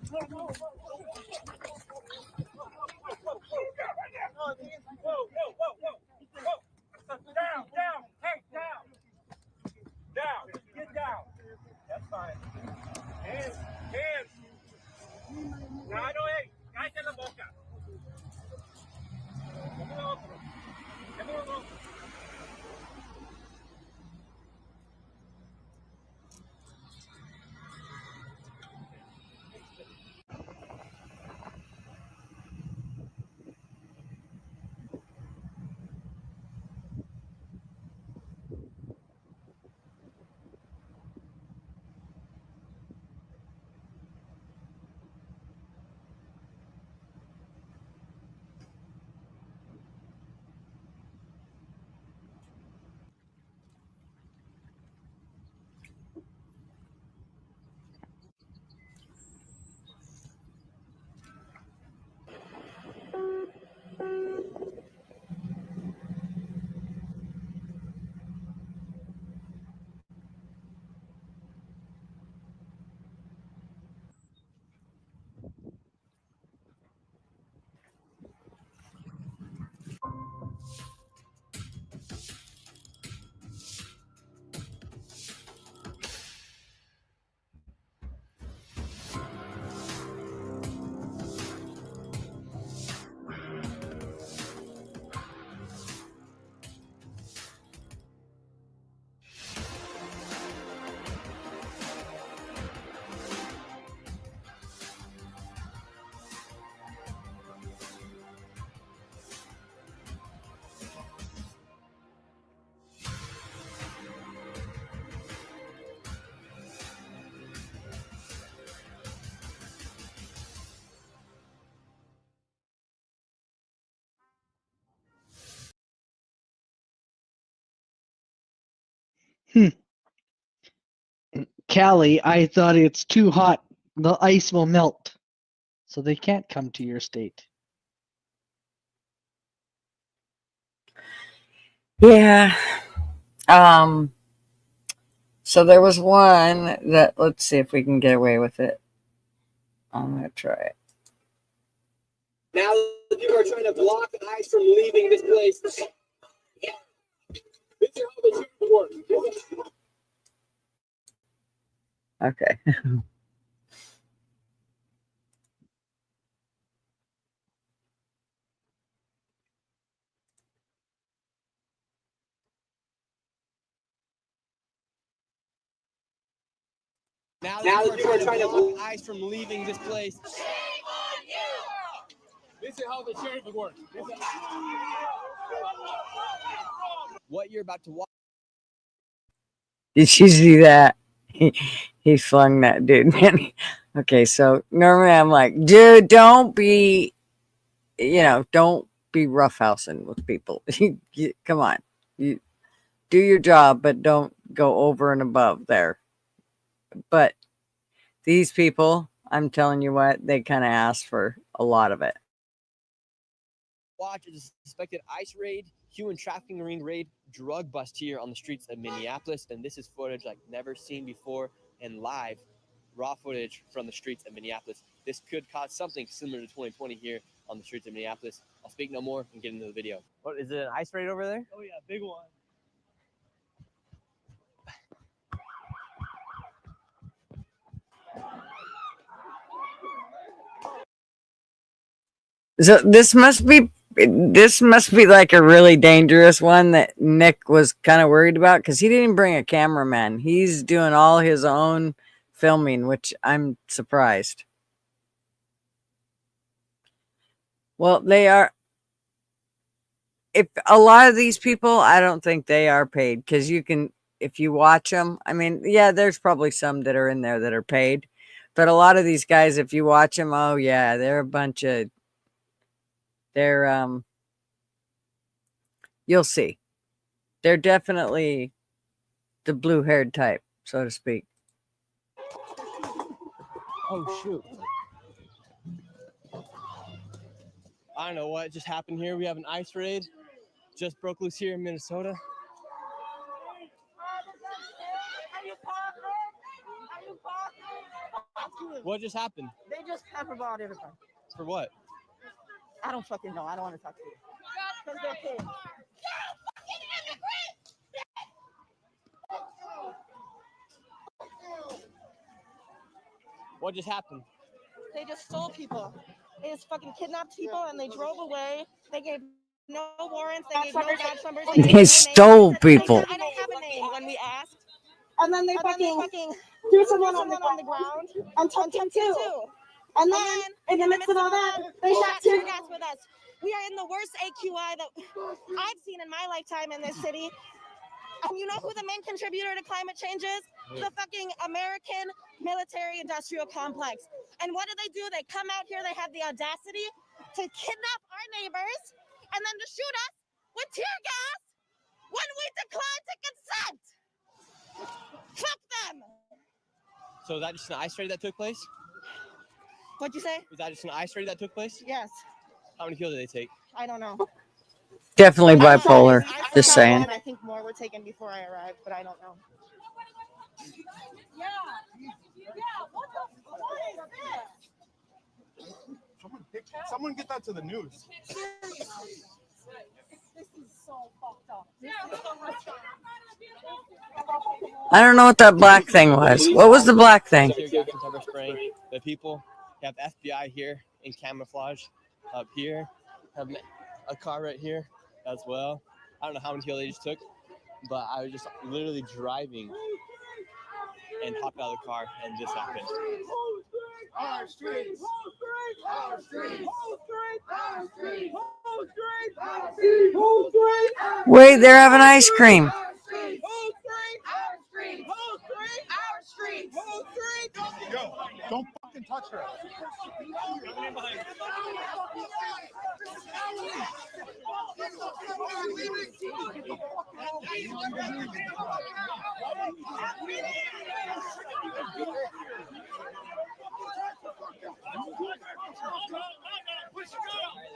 Speaker 1: Down, down, hey, down. Down, get down. That's fine. Hands, hands. Claro, cállate la boca. Démelo otro. Démelo otro.
Speaker 4: Callie, I thought it's too hot. The ice will melt. So they can't come to your state.
Speaker 3: Yeah. So there was one that, let's see if we can get away with it. I'm going to try it.
Speaker 5: Now the people are trying to block the ice from leaving this place. This is how the shooting works.
Speaker 3: Okay.
Speaker 5: Now the people are trying to block ice from leaving this place. This is how the sheriff works. What you're about to watch.
Speaker 3: Did you see that? He flung that dude, man. Okay, so normally I'm like, dude, don't be roughhousing with people. Come on. You do your job, but don't go over and above there. But these people, I'm telling you what, they kind of asked for a lot of it.
Speaker 5: Watch is a suspected ice raid, human trafficking ring raid, drug bust here on the streets of Minneapolis. And this is footage like never seen before and live, raw footage from the streets of Minneapolis. This could cause something similar to 2020 here on the streets of Minneapolis. I'll speak no more and get into the video. What is it, an ice raid over there?
Speaker 1: Oh yeah, big one.
Speaker 3: So this must be like a really dangerous one that Nick was kind of worried about because he didn't bring a cameraman. He's doing all his own filming, which I'm surprised. Well, they are. If a lot of these people, I don't think they are paid because you can, if you watch them, I mean, yeah, there's probably some that are in there that are paid, but a lot of these guys, if you watch them, oh yeah, they're a bunch of, you'll see. They're definitely the blue-haired type, so to speak.
Speaker 5: Oh, shoot. I don't know what just happened here. We have an ice raid. Just broke loose here in Minnesota. What just happened?
Speaker 1: They
Speaker 6: just pepperballed everybody.
Speaker 5: For what?
Speaker 6: I don't fucking know. I don't want to talk to you. Because they're kids.
Speaker 5: What just happened?
Speaker 6: They just stole people. They just fucking kidnapped people and they drove away. They gave no warrants. They gave no badge numbers. They gave
Speaker 3: They
Speaker 6: no
Speaker 3: stole
Speaker 6: names.
Speaker 3: people.
Speaker 6: I don't have a name when we asked. And then they fucking threw someone on the ground and took him too. And then, in the midst of all that, they shot tear gas with us. We are in the worst AQI that I've seen in my lifetime in this city. And you know who the main contributor to climate change is? The fucking American military-industrial complex. And what do? They come out here, they have the audacity to kidnap our neighbors and then to shoot us with tear gas when we decline to consent. Fuck them!
Speaker 5: So is that just an ice raid that took place?
Speaker 6: What'd you say?
Speaker 5: Was that just an ice raid that took place?
Speaker 6: Yes.
Speaker 5: How many kills did they take?
Speaker 6: I don't know.
Speaker 3: Definitely bipolar.
Speaker 6: I
Speaker 3: Just saying.
Speaker 6: I think more were taken before I arrived, but I don't know.
Speaker 7: Someone get that to the news.
Speaker 6: This is so fucked up.
Speaker 3: I don't know what that black thing was. What was the black thing?
Speaker 5: Tear gas and pepper spraying the people. You have FBI here in camouflage up here. Have a car right here as well. I don't know how many kills they just took, but I was just literally driving and hopped out of the car and this happened.
Speaker 7: Our streets! Our streets! Our streets! Our streets!
Speaker 3: Wait, they're having ice cream.
Speaker 7: Yo, don't fucking touch her.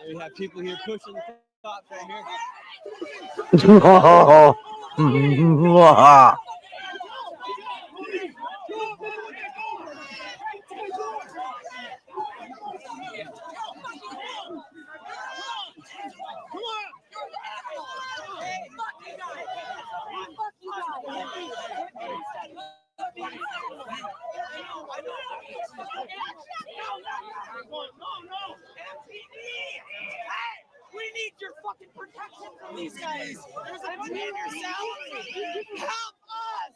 Speaker 5: We have people here pushing the cops right here.
Speaker 1: We need your fucking protection from these guys. There's a gun in your cell. Help us!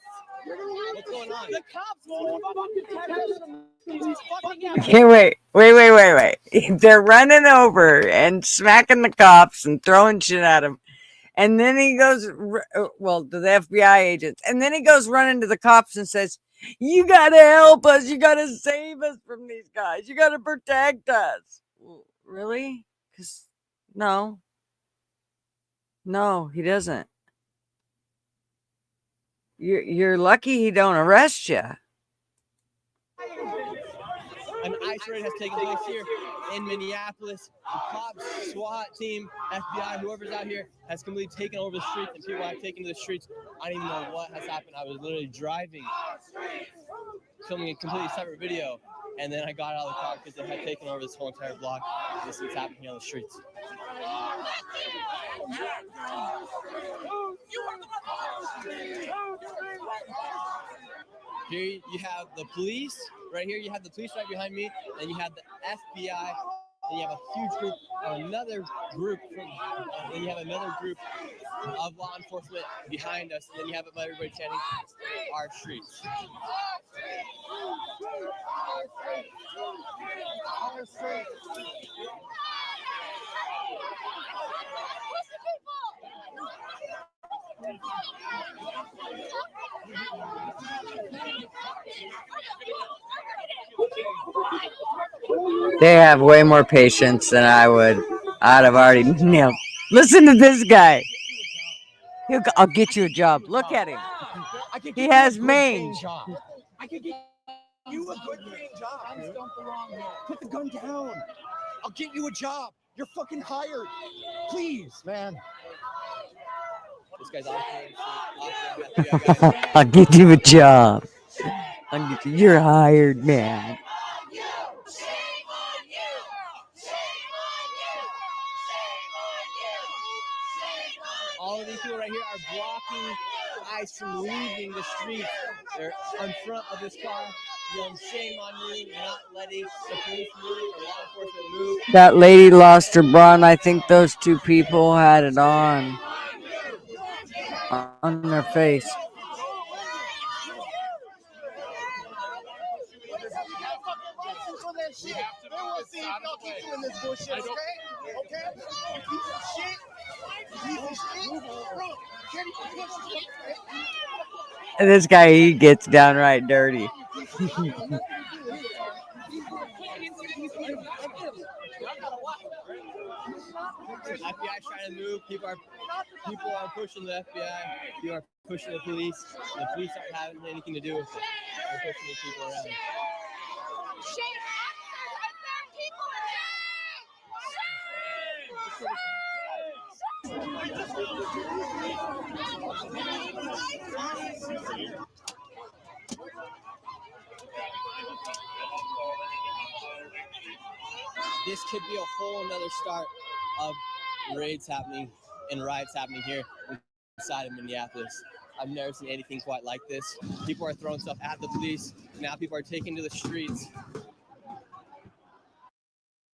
Speaker 5: What's going on?
Speaker 1: The cops won't fucking protect us.
Speaker 3: Okay, wait. They're running over and smacking the cops and throwing shit at him. And then he goes, well, to the FBI agents. And then he goes running to the cops and says, you got to help us. You got to save us from these guys. You got to protect us. Really? Because no, he doesn't. You're lucky he don't arrest you.
Speaker 5: An ice raid has taken place here in Minneapolis. The cops, SWAT team, FBI, whoever's out here has completely taken over the streets, and people have taken to the streets. I don't even know what has happened. I was literally driving, filming a completely separate video, and then I got out of the car because they had taken over this whole entire block. This is happening here on the streets. Here you have the police. Right here you have the police right behind me. Then you have the FBI. Then you have a huge group of another group. Then you have another group of law enforcement behind us. And then you have everybody chanting our streets.
Speaker 3: They have way more patience than I would. I'd have already nailed. Listen to this guy. I'll get you a job. Look at him. He has mange.
Speaker 7: I could get you a good paying job. Put the gun down. I'll get you a job. You're fucking hired. Please, man.
Speaker 5: This guy's awesome.
Speaker 3: I'll get you a job. You're hired, man.
Speaker 5: right here are blocking ICE from leaving the street. They're in front of this car. Shame on you, not letting the police move or law enforcement move.
Speaker 3: That lady lost her bra, and I think those two people had it on their face. And this guy, he gets downright dirty.
Speaker 5: FBI's trying to move. People are pushing the FBI. People are pushing the police. The police aren't having anything to do with it. They're pushing these people around. This could be a whole another start of raids happening and riots happening here inside of Minneapolis. I've never seen anything quite like this. People are throwing stuff at the police. Now people are taking to the streets.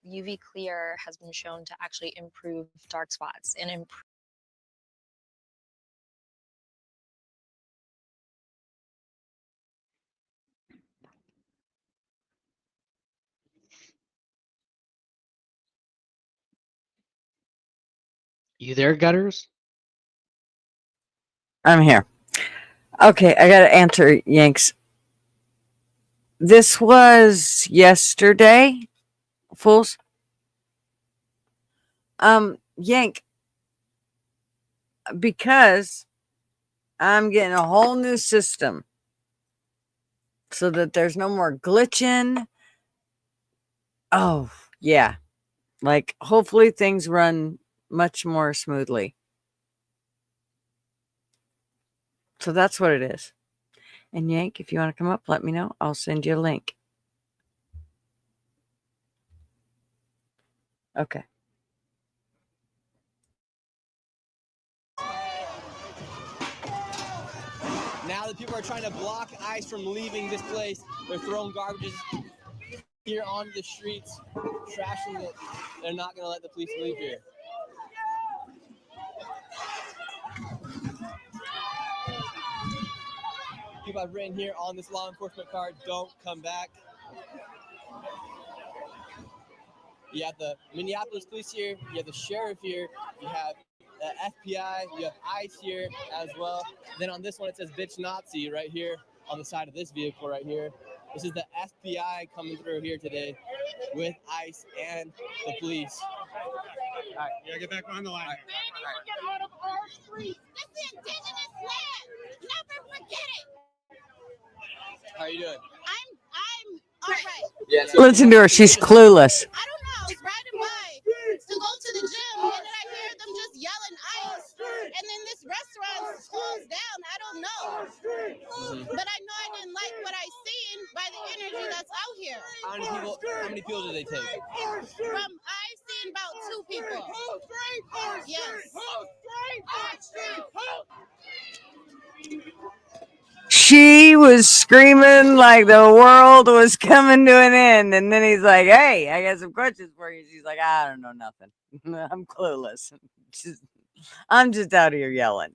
Speaker 8: UV clear has been shown to actually improve dark spots and improve.
Speaker 4: You there, Gutters?
Speaker 3: I'm here. Okay, I gotta answer Yanks. This was yesterday, fools. Yank, because I'm getting a whole new system so that there's no more glitching. Oh, yeah. Like, hopefully things run much more smoothly. So that's what it is. And Yank, if you want to come up, let me know. I'll send you a link. Okay.
Speaker 5: Now that people are trying to block ICE from leaving this place, they're throwing garbages here onto the streets, trashing it. They're not going to let the police leave here. People have written here on this law enforcement card, don't come back. You have the Minneapolis police here, you have the sheriff here, you have the FBI, you have ICE here as well. Then on this one, it says bitch Nazi right here on the side of this vehicle right here. This is the FBI coming through here today with ICE and the police. All right, you gotta get back on the line.
Speaker 6: They need to get out of our streets. This is indigenous land. Never forget it.
Speaker 5: How are you doing?
Speaker 6: I'm all right.
Speaker 5: Yeah.
Speaker 3: Listen to her. She's clueless.
Speaker 6: I don't know. I was riding by to go to the gym, and then I hear them just yelling ICE, and then this restaurant closed down. I don't know. But I know I didn't like what I seen by the energy that's out here.
Speaker 5: How many people did they take?
Speaker 6: I seen about 2 people. Yes.
Speaker 3: She was screaming like the world was coming to an end. And then he's like, hey, I got some questions for you. She's like, I don't know nothing. I'm clueless. I'm just out here yelling.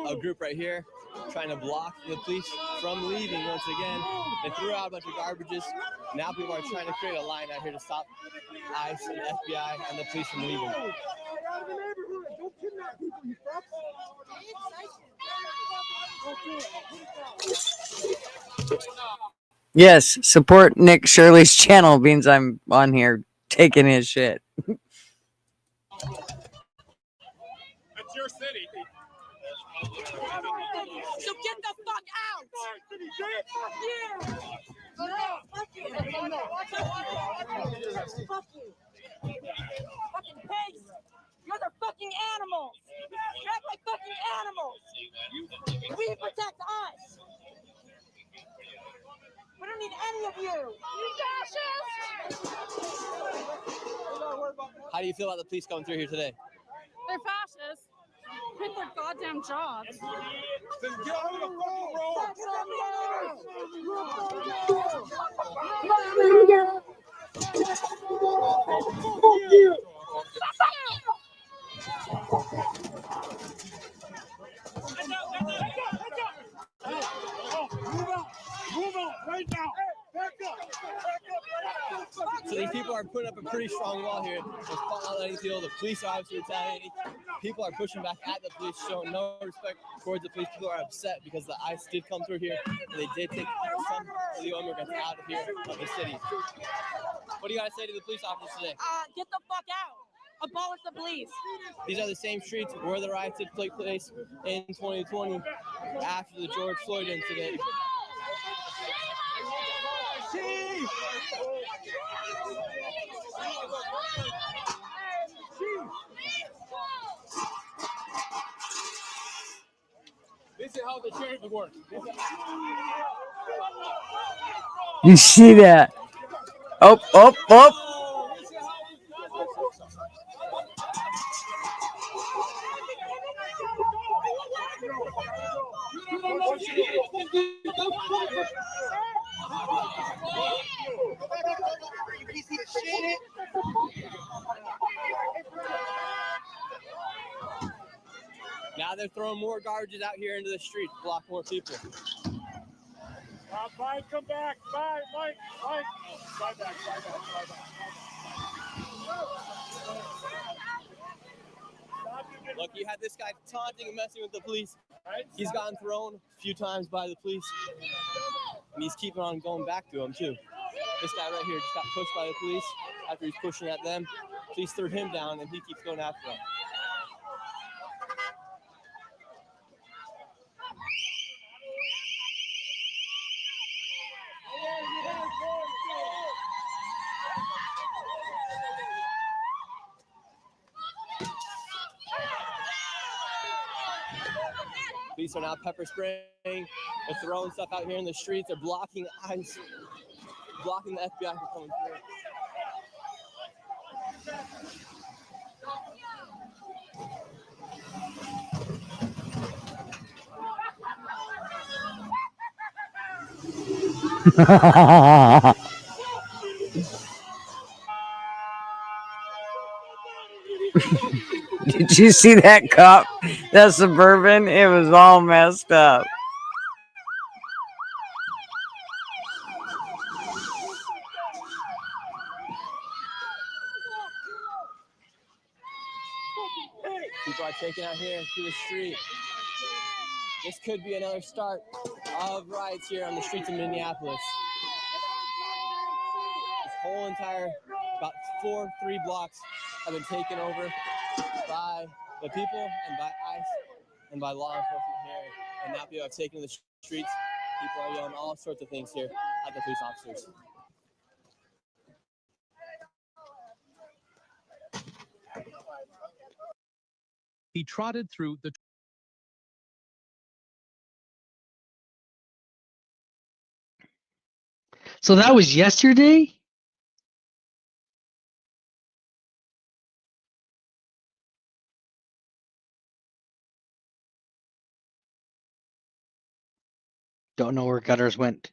Speaker 5: A group right here trying to block the police from leaving once again. They threw out a bunch of garbages. Now people are trying to create a line out here to stop ICE and FBI and the police from leaving.
Speaker 3: Yes, support Nick Shirley's channel means I'm on here taking his shit.
Speaker 9: That's your city.
Speaker 1: So get the fuck out! Fuck you! Fuck you! Fuck you! Fucking pigs! You're the fucking animals! You act like fucking animals! We protect us! We don't need any of you! You fascists!
Speaker 5: How do you feel about the police coming through here today?
Speaker 10: They're fascists.
Speaker 6: quit their goddamn jobs.
Speaker 9: Then get out of the fucking road. Move on right now. Back up.
Speaker 5: So these people are putting up a pretty strong wall here. They're not letting people. The police are obviously retaliating. People are pushing back at the police, showing no respect towards the police. People are upset because the ICE did come through here and they did take some illegal immigrants out of here, of the city. What do you guys say to the police officers today?
Speaker 1: Get the fuck out. Abolish the police.
Speaker 5: These are the same streets where the riots did take place in 2020 after the George Floyd incident.
Speaker 9: This is how the sheriff works.
Speaker 3: You see that? Up, up, up.
Speaker 5: Now they're throwing more garbage out here into the street to block more people.
Speaker 9: Mike, come back. Bye, Mike. Mike. Bye back.
Speaker 5: Look, you had this guy taunting and messing with the police. He's gotten thrown a few times by the police. And he's keeping on going back to him, too. This guy right here just got pushed by the police after he's pushing at them. Police threw him down, and he keeps going after them. Police are now pepper spraying. They're throwing stuff out here in the streets. They're blocking ICE, blocking the FBI from coming through.
Speaker 3: Did you see that cop? That Suburban? It was all messed up.
Speaker 5: People are taking out here through the street. This could be another start of riots here on the streets of Minneapolis. This whole entire, about 3 blocks have been taken over by the people and by ICE and by law enforcement here. And now people have taken to the streets. People are yelling all sorts of things here at the police officers.
Speaker 10: He trotted through the
Speaker 4: So that was yesterday? Don't know where gutters went.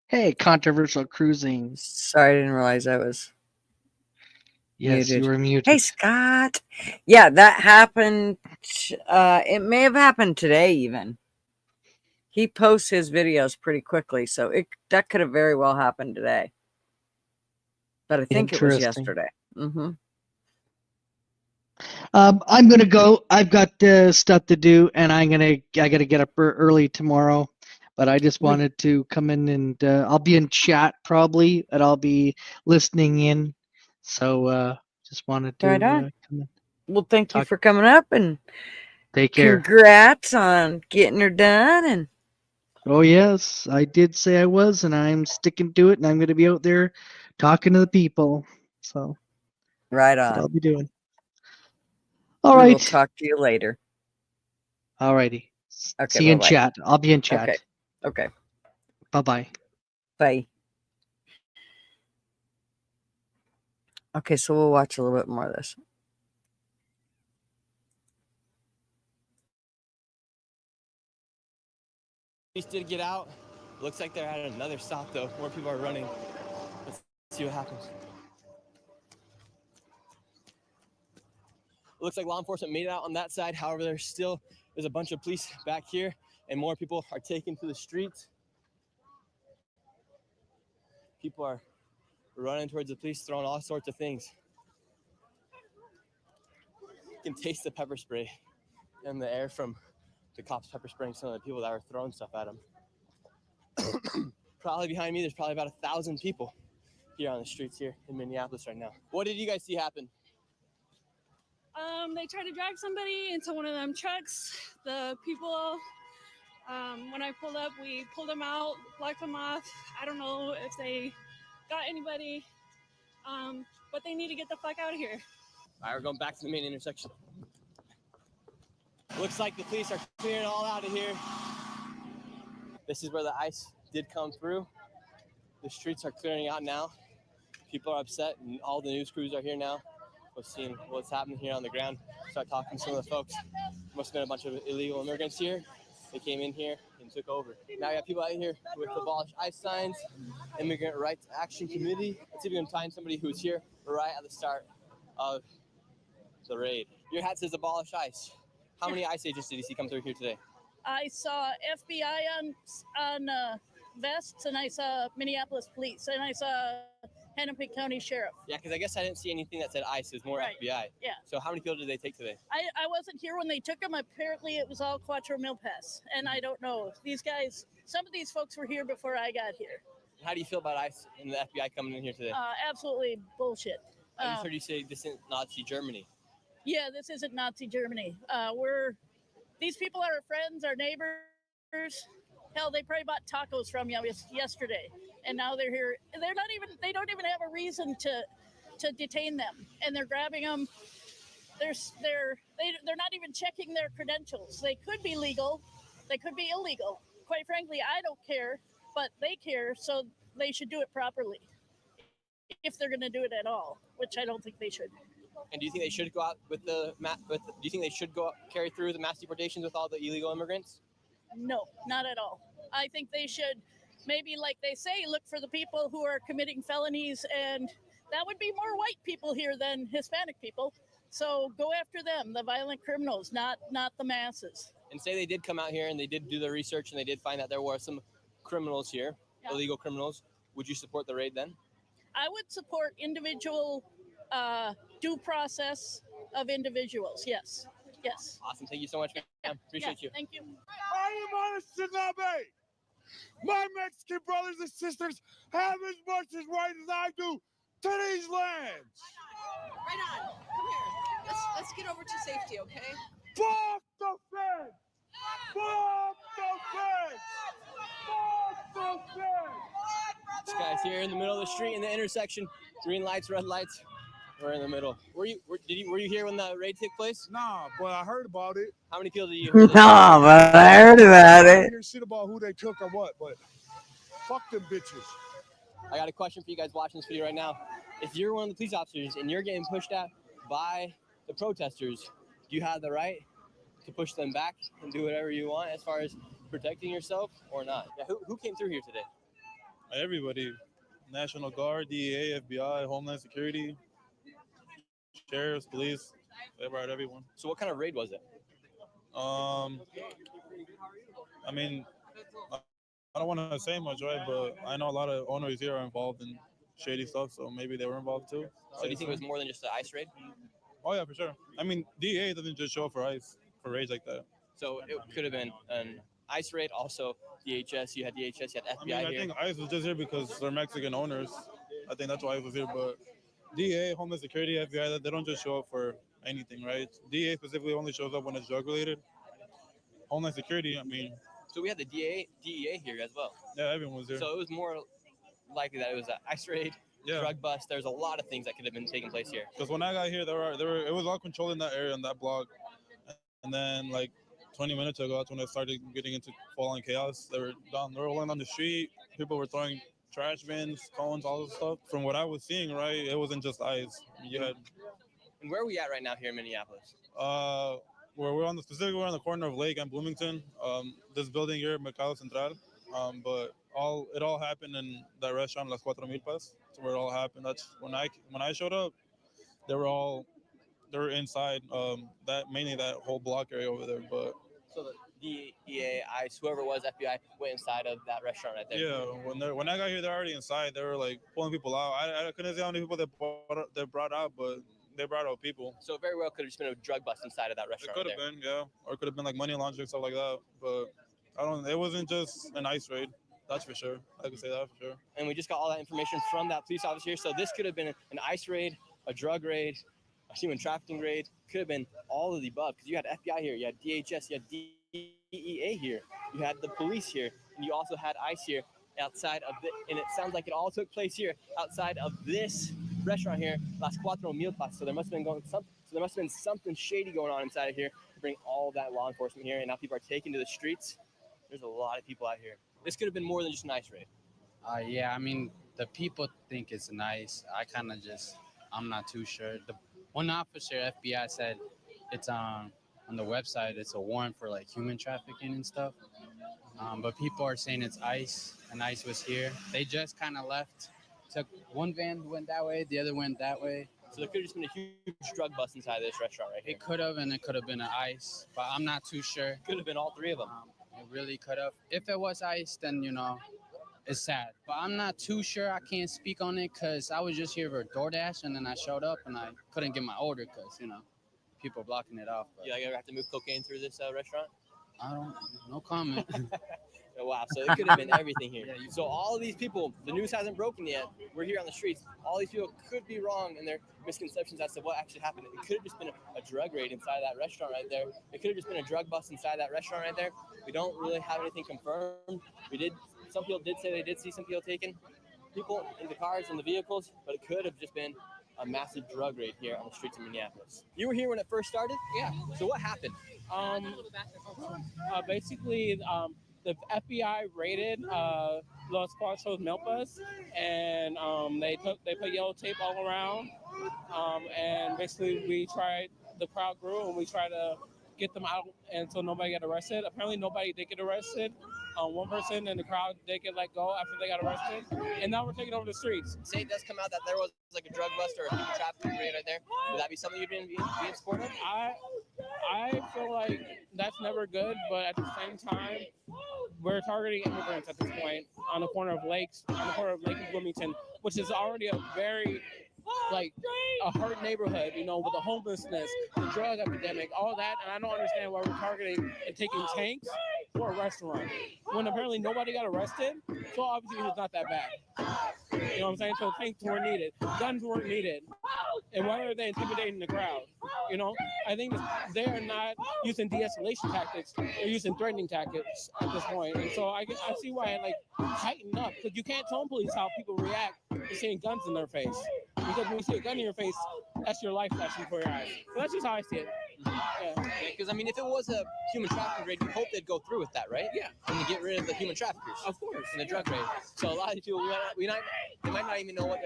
Speaker 4: Hey, controversial cruising.
Speaker 3: Sorry, I didn't realize I was
Speaker 4: Yes,
Speaker 3: muted.
Speaker 4: you were muted.
Speaker 3: Hey, Scott. Yeah, that happened. It may have happened today, even. He posts his videos pretty quickly, so that could have very well happened today. But I think it was yesterday. Mm-hmm.
Speaker 4: I'm gonna go. I've got stuff to do, and I gotta get up early tomorrow. But I just wanted to come in and I'll be in chat probably, and I'll be listening in. So just wanted to come in.
Speaker 3: Well, thank you for coming up, and
Speaker 4: take care.
Speaker 3: Congrats on getting her done. And
Speaker 4: oh yes, I did say I was, and I'm sticking to it, and I'm gonna be out there talking to the people. So
Speaker 3: right
Speaker 4: that's what
Speaker 3: on.
Speaker 4: I'll be doing. All right.
Speaker 3: We'll talk to you later.
Speaker 4: All righty.
Speaker 3: Okay.
Speaker 4: See you in chat. I'll be in chat.
Speaker 3: Okay. Okay.
Speaker 4: Bye-bye.
Speaker 3: Bye. Okay, so we'll watch a little bit more of this.
Speaker 5: Police did get out. Looks like they're at another stop though. More people are running. Let's see what happens. Looks like law enforcement made it out on that side. However, there's a bunch of police back here, and more people are taken to the streets. People are running towards the police, throwing all sorts of things. You can taste the pepper spray and the air from the cops pepper spraying some of the people that were throwing stuff at them. Probably behind me, there's probably about 1,000 people here on the streets here in Minneapolis right now. What did you guys see happen?
Speaker 11: They tried to drag somebody into one of them trucks. The people, when I pulled up, we pulled them out, blocked them off. I don't know if they got anybody, but they need to get the fuck out of here.
Speaker 5: All right, we're going back to the main intersection. Looks like the police are clearing all out of here. This is where the ice did come through. The streets are clearing out now. People are upset, and all the news crews are here now. We've seen what's happening here on the ground. Start talking to some of the folks. Must have been a bunch of illegal immigrants here. They came in here and took over. Now we have people out here with Abolish ICE signs, Immigrant Rights Action Committee. Let's see if we can find somebody who's here right at the start of the raid. Your hat says Abolish ICE. How many ICE agents did you see come through here today?
Speaker 11: I saw FBI on vests, and I saw Minneapolis police, and I saw Hennepin County Sheriff.
Speaker 5: Yeah, because I guess I didn't see anything that said ICE. It was more
Speaker 11: Right.
Speaker 5: FBI.
Speaker 11: Yeah.
Speaker 5: So how many people did they take today?
Speaker 11: I wasn't here when they took them. Apparently, it was all Quattro Milpas, and I don't know. These guys, some of these folks were here before I got here.
Speaker 5: How do you feel about ICE and the FBI coming in here today?
Speaker 11: Absolutely bullshit.
Speaker 5: I just heard you say this isn't Nazi Germany.
Speaker 11: Yeah, this isn't Nazi Germany. These people are our friends, our neighbors. Hell, they probably bought tacos from you yesterday, and now they're here. They don't even have a reason to detain them, and they're grabbing them. They're not even checking their credentials. They could be legal, they could be illegal. Quite frankly, I don't care, but they care, so they should do it properly. If they're going to do it at all, which I don't think they should.
Speaker 5: And do you think they should go out with do you think they should go carry through the mass deportations with all the illegal immigrants?
Speaker 11: No, not at all. I think they should, maybe like they say, look for the people who are committing felonies, and that would be more white people here than Hispanic people. So go after them, the violent criminals, not the masses.
Speaker 5: And say they did come out here and they did do their research and they did find that there were some criminals here, illegal criminals. Would you support the raid then?
Speaker 11: I would support individual due process of individuals. Yes. Yes.
Speaker 5: Awesome. Thank you so much, man. Appreciate you.
Speaker 11: Thank you.
Speaker 9: I am on a tsunami. My Mexican brothers and sisters have as much as right as I do to these lands.
Speaker 12: Right on. Come here. Let's get over to safety, okay?
Speaker 9: Fuck the feds! Fuck the feds! Fuck the feds!
Speaker 5: This guy's here in the middle of the street in the intersection. Green lights, red lights. We're in the middle. Were you here when the raid took place?
Speaker 9: Nah, but I heard about it.
Speaker 5: How many people did you hear?
Speaker 3: No, but I heard about
Speaker 9: I
Speaker 3: it.
Speaker 9: didn't hear shit about who they took or what, but fuck them bitches.
Speaker 5: I got a question for you guys watching this video right now. If you're one of the police officers and you're getting pushed at by the protesters, do you have the right to push them back and do whatever you want as far as protecting yourself or not? Yeah, who came through here today?
Speaker 13: Everybody. National Guard, DEA, FBI, Homeland Security, sheriffs, police, they brought everyone.
Speaker 5: So what kind of raid was it?
Speaker 13: I mean, I don't want to say much, right? But I know a lot of owners here are involved in shady stuff, so maybe they were involved too.
Speaker 5: So do you think it was more than just an ICE raid?
Speaker 13: Oh yeah, for sure. I mean, DEA doesn't just show up for ICE, for raids like that.
Speaker 5: So it could have been an ICE raid, also DHS. You had DHS, you had FBI
Speaker 13: I
Speaker 5: here.
Speaker 13: think ICE was just here because they're Mexican owners. I think that's why ICE was here. But DEA, Homeland Security, FBI, they don't just show up for anything, right? DEA specifically only shows up when it's drug related. Homeland Security, I mean.
Speaker 5: So we had the DEA here as well.
Speaker 13: Yeah, everyone was there.
Speaker 5: So it was more likely that it was an ICE raid, drug bust. There's a lot of things that could have been taking place here.
Speaker 13: Because when I got here, it was all controlled in that area, in that block. And then like 20 minutes ago, that's when it started getting into full-on chaos. They were rolling down the street. People were throwing trash bins, cones, all this stuff. From what I was seeing, right, it wasn't just ICE. You had.
Speaker 5: And where are we at right now here in Minneapolis?
Speaker 13: where we're on the specifically we're on the corner of Lake and Bloomington. This building here, Mercado Central. But it all happened in that restaurant, Las Cuatro Milpas. That's where it all happened. That's when I showed up. They were inside that mainly that whole block area over there. But
Speaker 5: So the DEA, ICE, whoever it was, FBI, went inside of that restaurant right there.
Speaker 13: yeah, when I got here, they're already inside. They were like pulling people out. I couldn't see how many people they brought out, but they brought out people.
Speaker 5: So it very well could have just been a drug bust inside of that restaurant.
Speaker 13: It could have been, yeah, or it could have been like money laundering, stuff like that. But I don't. It wasn't just an ICE raid. That's for sure. I can say that for sure.
Speaker 5: And we just got all that information from that police officer here. So this could have been an ICE raid, a drug raid, a human trafficking raid. Could have been all of the above because you had FBI here, you had DHS, you had DEA here, you had the police here, and you also had ICE here outside of and it sounds like it all took place here outside of this restaurant here, Las Cuatro Milpas. So there must have been something shady going on inside of here to bring all that law enforcement here, and now people are taking to the streets. There's a lot of people out here. This could have been more than just an ICE raid.
Speaker 14: Yeah, I mean, the people think it's nice. I'm not too sure. The one officer, FBI, said it's on the website, it's a warrant for like human trafficking and stuff. But people are saying it's ICE, and ICE was here. They just kind of left. Took one van went that way, the other went that way.
Speaker 5: So there could have just been a huge drug bust inside of this restaurant right here.
Speaker 14: It could have, and it could have been an ICE, but I'm not too sure.
Speaker 5: Could have been all three of them.
Speaker 14: It really could have. If it was ICE, then, it's sad. But I'm not too sure. I can't speak on it because I was just here for DoorDash, and then I showed up, and I couldn't get my order because, people blocking it off. But
Speaker 5: you ever have to move cocaine through this restaurant?
Speaker 14: No comment.
Speaker 5: Wow, so it could have been everything here. So all of these people, the news hasn't broken yet. We're here on the streets. All these people could be wrong in their misconceptions as to what actually happened. It could have just been a drug raid inside that restaurant right there. It could have just been a drug bust inside that restaurant right there. We don't really have anything confirmed. Some people did say they did see some people taking people in the cars and the vehicles, but it could have just been a massive drug raid here on the streets of Minneapolis. You were here when it first started?
Speaker 15: Yeah.
Speaker 5: So what happened?
Speaker 15: Basically, the FBI raided Los Cuatro Milpas, and they put yellow tape all around, and basically the crowd grew, and we tried to get them out until nobody got arrested. Apparently nobody did get arrested. One person in the crowd did get let go after they got arrested, and now we're taking over the streets.
Speaker 5: Say it does come out that there was like a drug bust or a human trafficking raid right there. Would that be something you'd be in support of?
Speaker 15: I feel like that's never good, but at the same time, we're targeting immigrants at this point on the corner of Lake and Bloomington, which is already a very a hard neighborhood, with the homelessness, the drug epidemic, all that, and I don't understand why we're targeting and taking tanks for a restaurant when apparently nobody got arrested, so obviously it's not that bad. You know what I'm saying? So tanks weren't needed, guns weren't needed, and why are they intimidating the crowd? I think they are not using de-escalation tactics; they're using threatening tactics at this point, and so I see why it tighten up, because you can't tell police how people react to seeing guns in their face. Because when you see a gun in your face, that's your life flashing before your eyes. So that's just how I see it.
Speaker 5: Because if it was a human trafficking raid, you hope they'd go through with that, right?
Speaker 15: Yeah.
Speaker 5: And to get rid of the human traffickers.
Speaker 15: Of course.
Speaker 5: And the drug raid. So a lot of these people, they might not even know what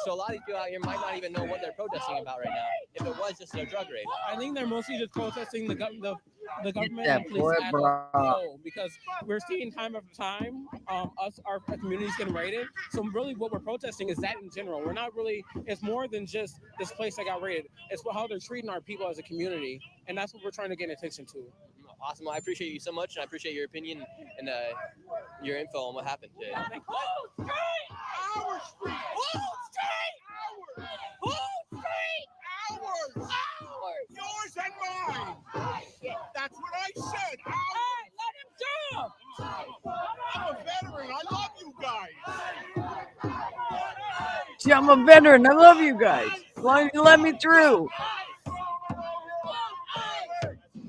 Speaker 5: so a lot of these people out here might not even know what they're protesting about right now. If it was just a drug raid.
Speaker 15: I think they're mostly just protesting the government
Speaker 3: that
Speaker 15: and police
Speaker 3: boy,
Speaker 15: as
Speaker 3: bro.
Speaker 15: a whole, because we're seeing time after time our communities getting raided. So really what we're protesting is that in general. We're not really, it's more than just this place that got raided. It's how they're treating our people as a community. And that's what we're trying to get attention to.
Speaker 5: Awesome. Well, I appreciate you so much, and I appreciate your opinion and your info on what happened today.
Speaker 9: Our street! Ours! Yours and mine! That's what I said!
Speaker 1: Hey, let him do!
Speaker 9: I'm a veteran! I love you guys!
Speaker 3: See, I'm a veteran. I love you guys. As long as you let me through.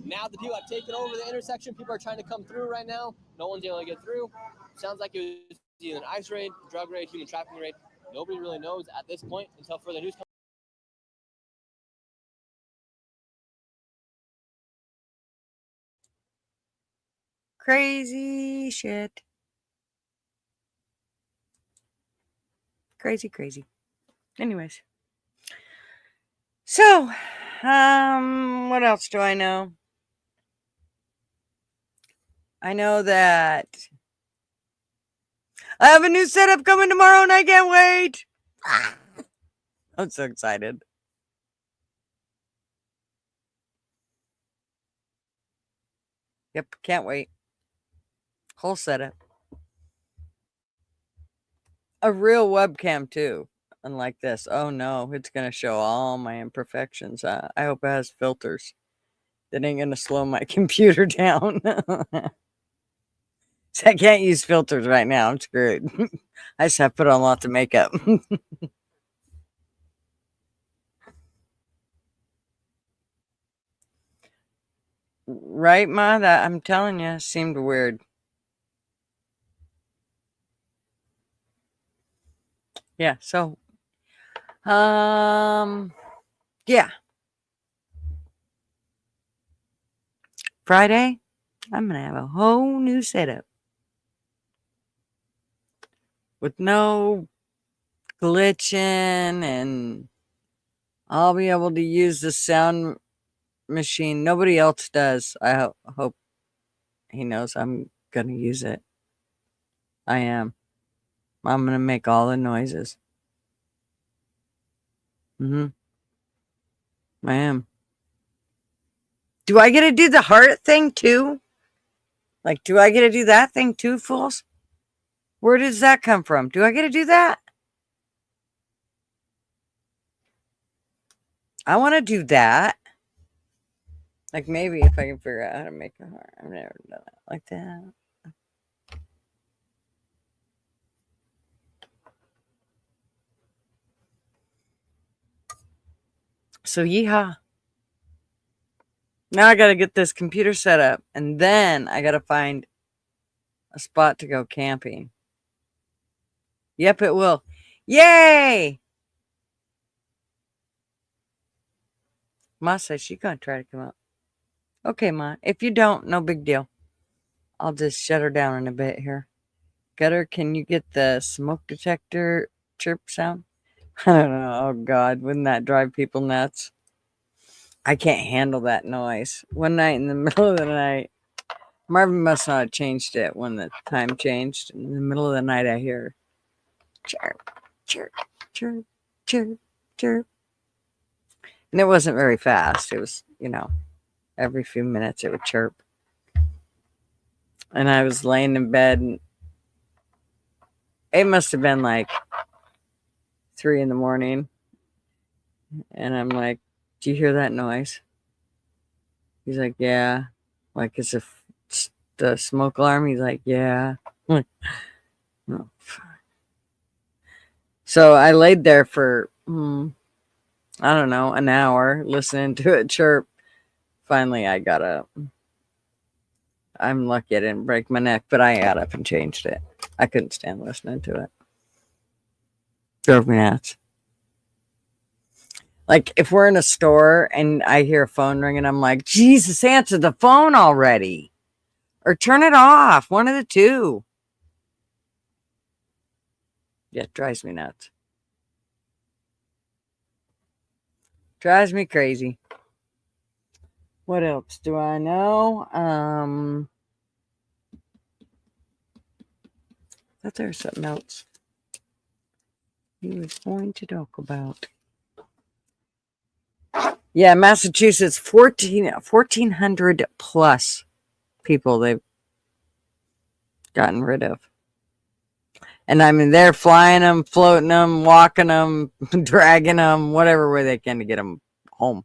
Speaker 5: Now the people have taken over the intersection. People are trying to come through right now. No one's able to get through. Sounds like it was either an ICE raid, drug raid, human trafficking raid. Nobody really knows at this point until further news comes.
Speaker 3: Crazy shit. Crazy. Anyways. So, what else do I know? I know that. I have a new setup coming tomorrow and I can't wait. I'm so excited. Yep, can't wait. Whole setup. A real webcam too. Unlike this. Oh no, it's going to show all my imperfections. I hope it has filters. That ain't going to slow my computer down. I can't use filters right now. I'm screwed. I just have to put on lots of makeup. Right, Ma? That I'm telling you, seemed weird. Yeah, so yeah. Friday, I'm gonna have a whole new setup. With no glitching, and I'll be able to use the sound machine. Nobody else does. I hope he knows I'm gonna use it. I am. I'm gonna make all the noises. I am. Do I get to do the heart thing too? Like, do I get to do that thing too, fools? Where does that come from? Do I get to do that? I want to do that. Like, maybe if I can figure out how to make a heart. I've never done it like that. So, yeehaw. Now I got to get this computer set up. And then I got to find a spot to go camping. Yep, it will. Yay! Ma says she's going to try to come up. Okay, Ma. If you don't, no big deal. I'll just shut her down in a bit here. Gutter, can you get the smoke detector chirp sound? I don't know. Oh, God. Wouldn't that drive people nuts? I can't handle that noise. One night in the middle of the night, Marvin must not have changed it when the time changed. In the middle of the night, I hear chirp, chirp, chirp, chirp, chirp. And it wasn't very fast. It was, every few minutes it would chirp. And I was laying in bed, and it must have been like 3 a.m. And I'm like, do you hear that noise? He's like, yeah. Like, it's the smoke alarm? He's like, yeah. Oh, fuck. So I laid there for, I don't know, an hour listening to it chirp. Finally, I got up. I'm lucky I didn't break my neck, but I got up and changed it. I couldn't stand listening to it. Drove me nuts. Like, if we're in a store and I hear a phone ringing, I'm like, Jesus, answer the phone already. Or turn it off. One of the two. Yeah, it drives me nuts. Drives me crazy. What else do I know? I thought there was something else he was going to talk about. Yeah, Massachusetts, 1,400 plus people they've gotten rid of. And I mean, they're flying them, floating them, walking them, dragging them, whatever way they can to get them home.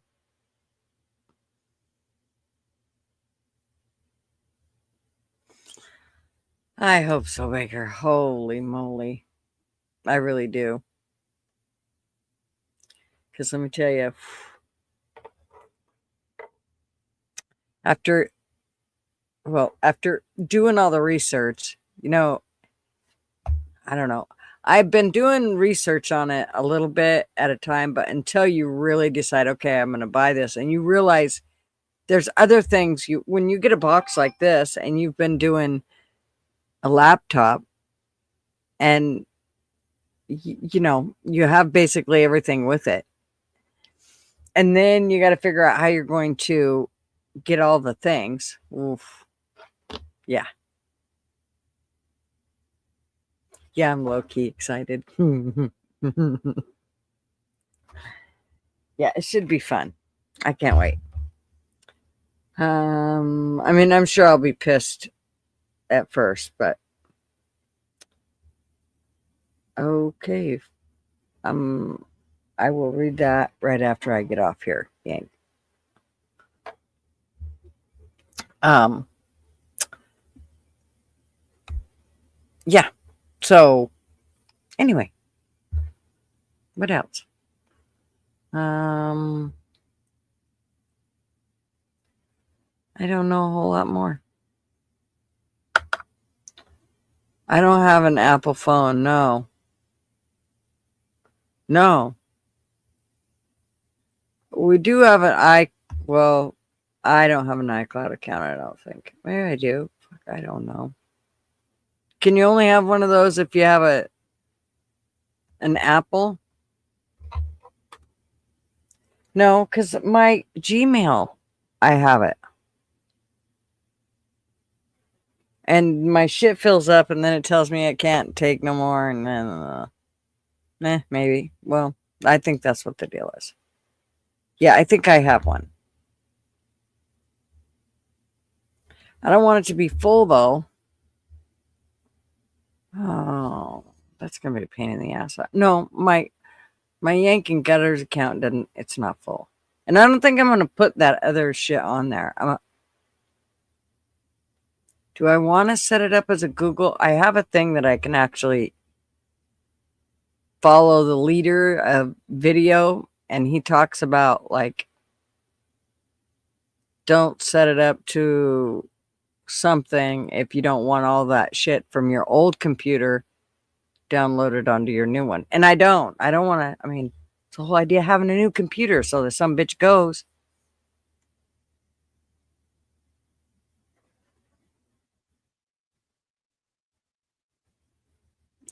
Speaker 3: I hope so, Baker. Holy moly. I really do. Because let me tell you, after doing all the research, I don't know. I've been doing research on it a little bit at a time, but until you really decide, okay, I'm going to buy this, and you realize there's other things when you get a box like this and you've been doing a laptop and you have basically everything with it. And then you got to figure out how you're going to get all the things. Oof. Yeah. Yeah, I'm low-key excited. Yeah, it should be fun. I can't wait. I mean, I'm sure I'll be pissed at first, but okay. I will read that right after I get off here. Yank. Yeah. So anyway, what else? I don't know a whole lot more. I don't have an Apple phone. No. No. We do have well, I don't have an iCloud account, I don't think. Maybe I do. I don't know. Can you only have one of those if you have an Apple? No, because my Gmail, I have it. And my shit fills up and then it tells me it can't take no more and then maybe. Well, I think that's what the deal is. Yeah, I think I have one. I don't want it to be full though. Oh, that's gonna be a pain in the ass. No, my Yank and Gutters account it's not full. And I don't think I'm gonna put that other shit on there. Do I want to set it up as a Google? I have a thing that I can actually follow the leader of video, and he talks about like don't set it up to something if you don't want all that shit from your old computer downloaded onto your new one. And I don't want to. I mean, it's the whole idea of having a new computer so that some bitch goes.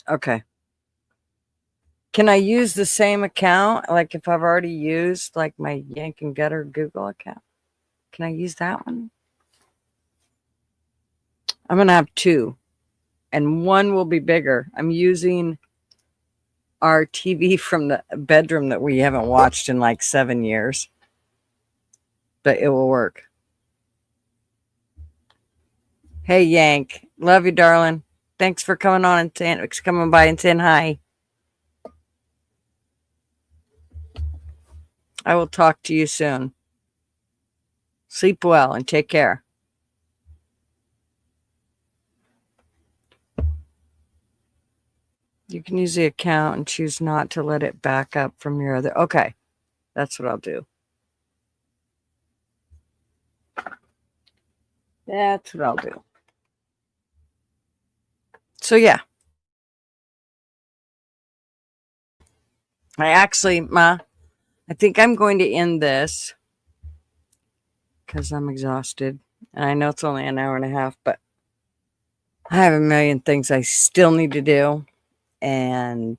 Speaker 3: Okay. Can I use the same account? Like if I've already used like my Yank and Gutter Google account, can I use that one? I'm going to have two and one will be bigger. I'm using our TV from the bedroom that we haven't watched in like 7 years, but it will work. Hey, Yank. Love you, darling. Thanks for coming on and coming by and saying hi. I will talk to you soon. Sleep well and take care. You can use the account and choose not to let it back up from your other. Okay, that's what I'll do. That's what I'll do. So, yeah. I think I'm going to end this because I'm exhausted. And I know it's only an hour and a half, but I have a million things I still need to do. And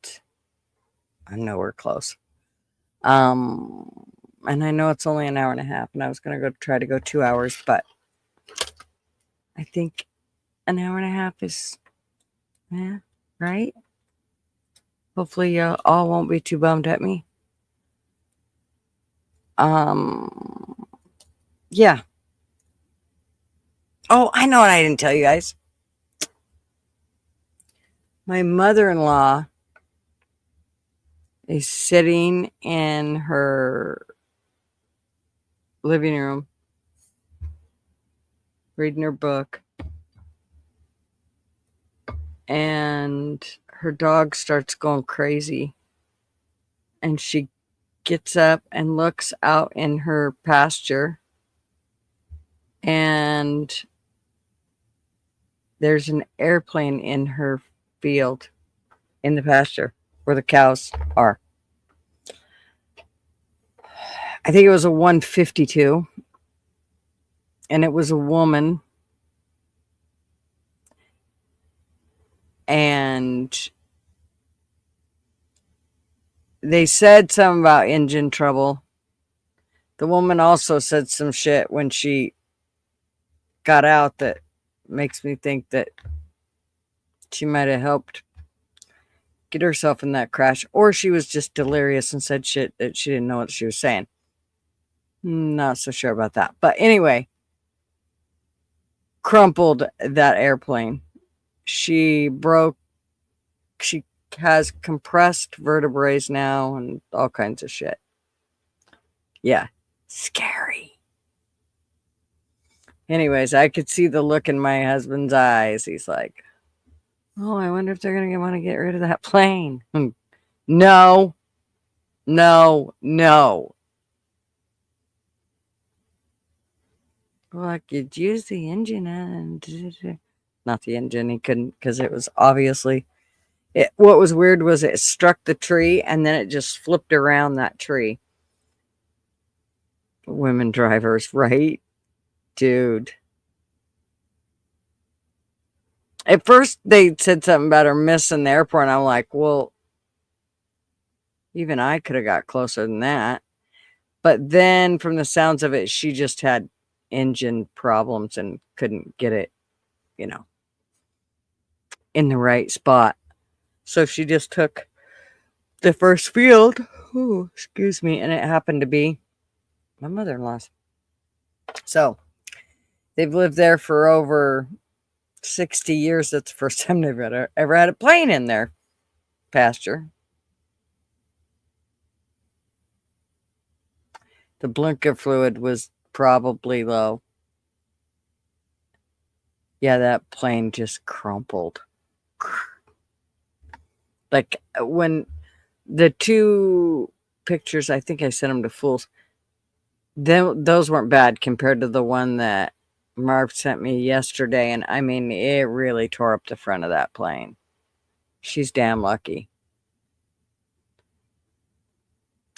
Speaker 3: I'm nowhere close. And I know it's only an hour and a half, and I was going to try to go 2 hours, but I think an hour and a half is, right? Hopefully you all won't be too bummed at me. Yeah. Oh, I know what I didn't tell you guys. My mother-in-law is sitting in her living room reading her book, and her dog starts going crazy, and she gets up and looks out in her pasture, and there's an airplane in her field in the pasture where the cows are. I think it was a 152, and it was a woman, and they said something about engine trouble. The woman also said some shit when she got out that makes me think that she might have helped get herself in that crash, or she was just delirious and said shit that she didn't know what she was saying. Not so sure about that. But anyway, crumpled that airplane. She has compressed vertebrae now and all kinds of shit. Yeah, scary. Anyways, I could see the look in my husband's eyes. He's like, oh, I wonder if they're going to want to get rid of that plane. No. Well, I could use the engine and not the engine. He couldn't because it was obviously what was weird was it struck the tree and then it just flipped around that tree. Women drivers, right? Dude. At first, they said something about her missing the airport, and I'm like, well, even I could have got closer than that. But then, from the sounds of it, she just had engine problems and couldn't get it, in the right spot. So she just took the first field. Oh, excuse me. And it happened to be my mother-in-law's. So they've lived there for over 60 years. That's the first time they've ever had a plane in their pasture. The blinker fluid was probably low. Yeah, that plane just crumpled. Like when the two pictures, I think I sent them to Fools. Those weren't bad compared to the one that Marv sent me yesterday. And I mean, it really tore up the front of that plane. She's damn lucky.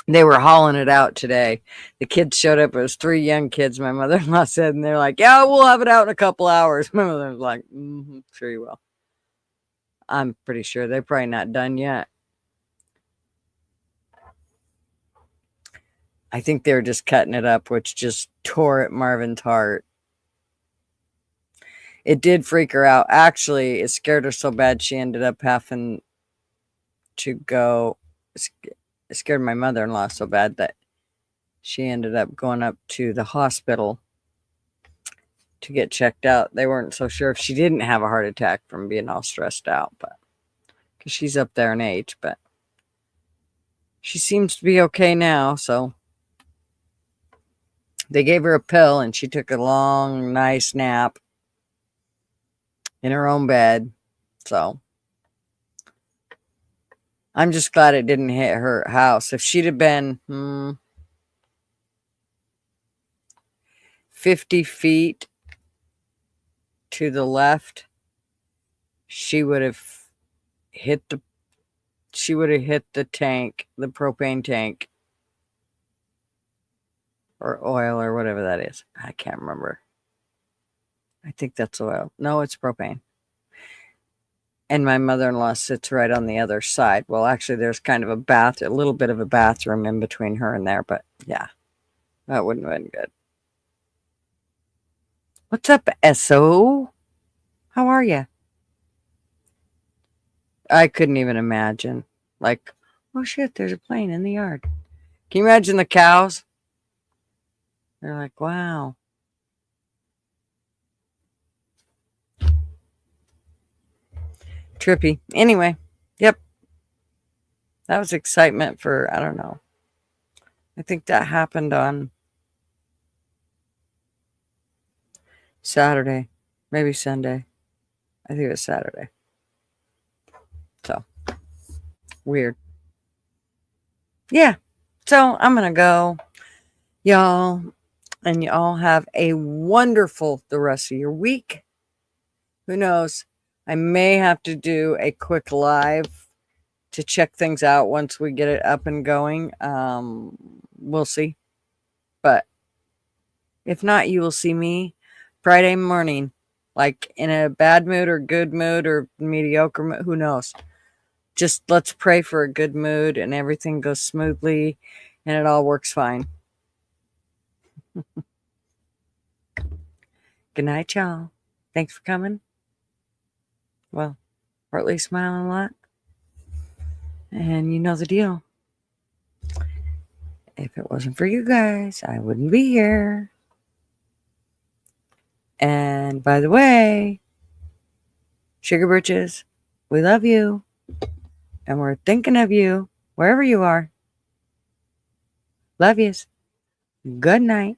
Speaker 3: They were hauling it out today. The kids showed up. It was 3 young kids, my mother-in-law said, and they're like, yeah, we'll have it out in a couple hours. My mother was like, sure you will. I'm pretty sure they're probably not done yet. I think they were just cutting it up, which just tore at Marvin's heart. It did freak her out. Actually, it scared her so bad she ended up having to go. It scared my mother-in-law so bad that she ended up going up to the hospital to get checked out. They weren't so sure if she didn't have a heart attack from being all stressed out, but because she's up there in age, but she seems to be okay now. So they gave her a pill and she took a long, nice nap in her own bed. So I'm just glad it didn't hit her house. If she'd have been 50 feet to the left, she would have hit the tank, the propane tank, or oil, or whatever that is. I can't remember. I think that's oil. No, it's propane. And my mother-in-law sits right on the other side. Well, actually, there's kind of a little bit of a bathroom in between her and there, but yeah, that wouldn't have been good. What's up, SO? How are you? I couldn't even imagine. Like, oh shit, there's a plane in the yard. Can you imagine the cows? They're like, wow. Trippy. Anyway, yep. That was excitement for, I don't know. I think that happened on Saturday, maybe Sunday. I think it was Saturday. So, weird. Yeah. So, I'm going to go, y'all. And y'all have a wonderful the rest of your week. Who knows? I may have to do a quick live to check things out once we get it up and going. We'll see. But if not, you will see me Friday morning, like in a bad mood or good mood or mediocre mood. Who knows? Just let's pray for a good mood and everything goes smoothly and it all works fine. Good night, y'all. Thanks for coming. Well, or at least smiling a lot. And you know the deal. If it wasn't for you guys, I wouldn't be here. And by the way, Sugar Britches, we love you. And we're thinking of you wherever you are. Love yous. Good night.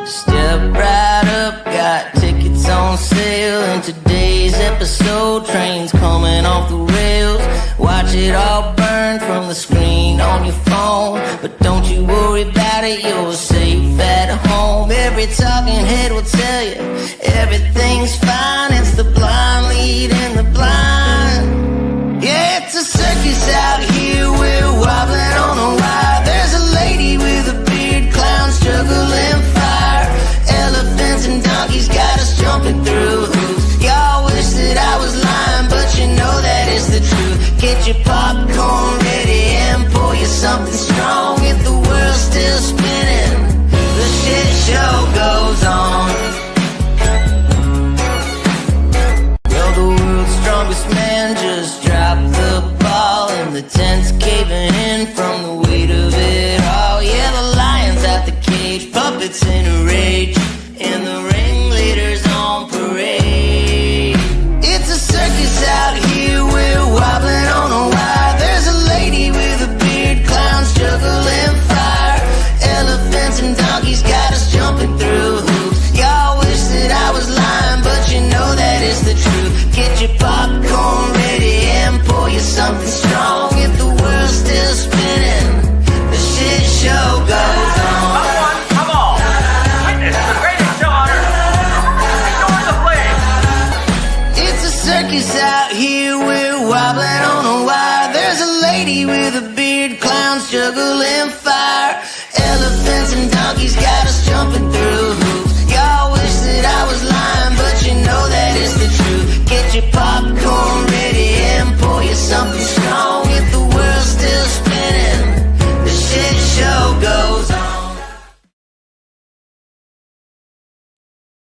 Speaker 2: Step right up, got tickets on sale. In today's episode, trains coming off the rails. Watch it all burn from the screen on your phone. But don't you worry about it, you're safe at home. Every talking head will tell you everything's fine. It's the blind leading the blind. Yeah, it's a circus out here, we're wobbling on a wire. There's a lady with a beard, clowns juggling fire. Elephants and donkeys got us jumping through hoops. Y'all wish that I was lying, but you know that is the truth. Get your popcorn ready and pour you something strong. If the world's still spinning, the shit show goes on. Well, the world's strongest man just dropped the ball, and the tent's caving in from the weight of it all. Yeah, the lion's out the cage, puppets in a rage, and the ringleader's on parade. It's a circus out here, we're wobbling on a wire. There's a lady with a beard, clowns juggling fire. Elephants and donkeys got us jumping through hoops. Y'all wish that I was lying, but you know that is the truth. Get your popcorn ready and pour you something strong. If the world's still spinning, the shit show goes on.
Speaker 16: Come on! Witness the greatest show on earth! Ignore the flames!
Speaker 2: It's a circus out here, we're wobbling on a wire. There's a lady with a beard, clowns juggling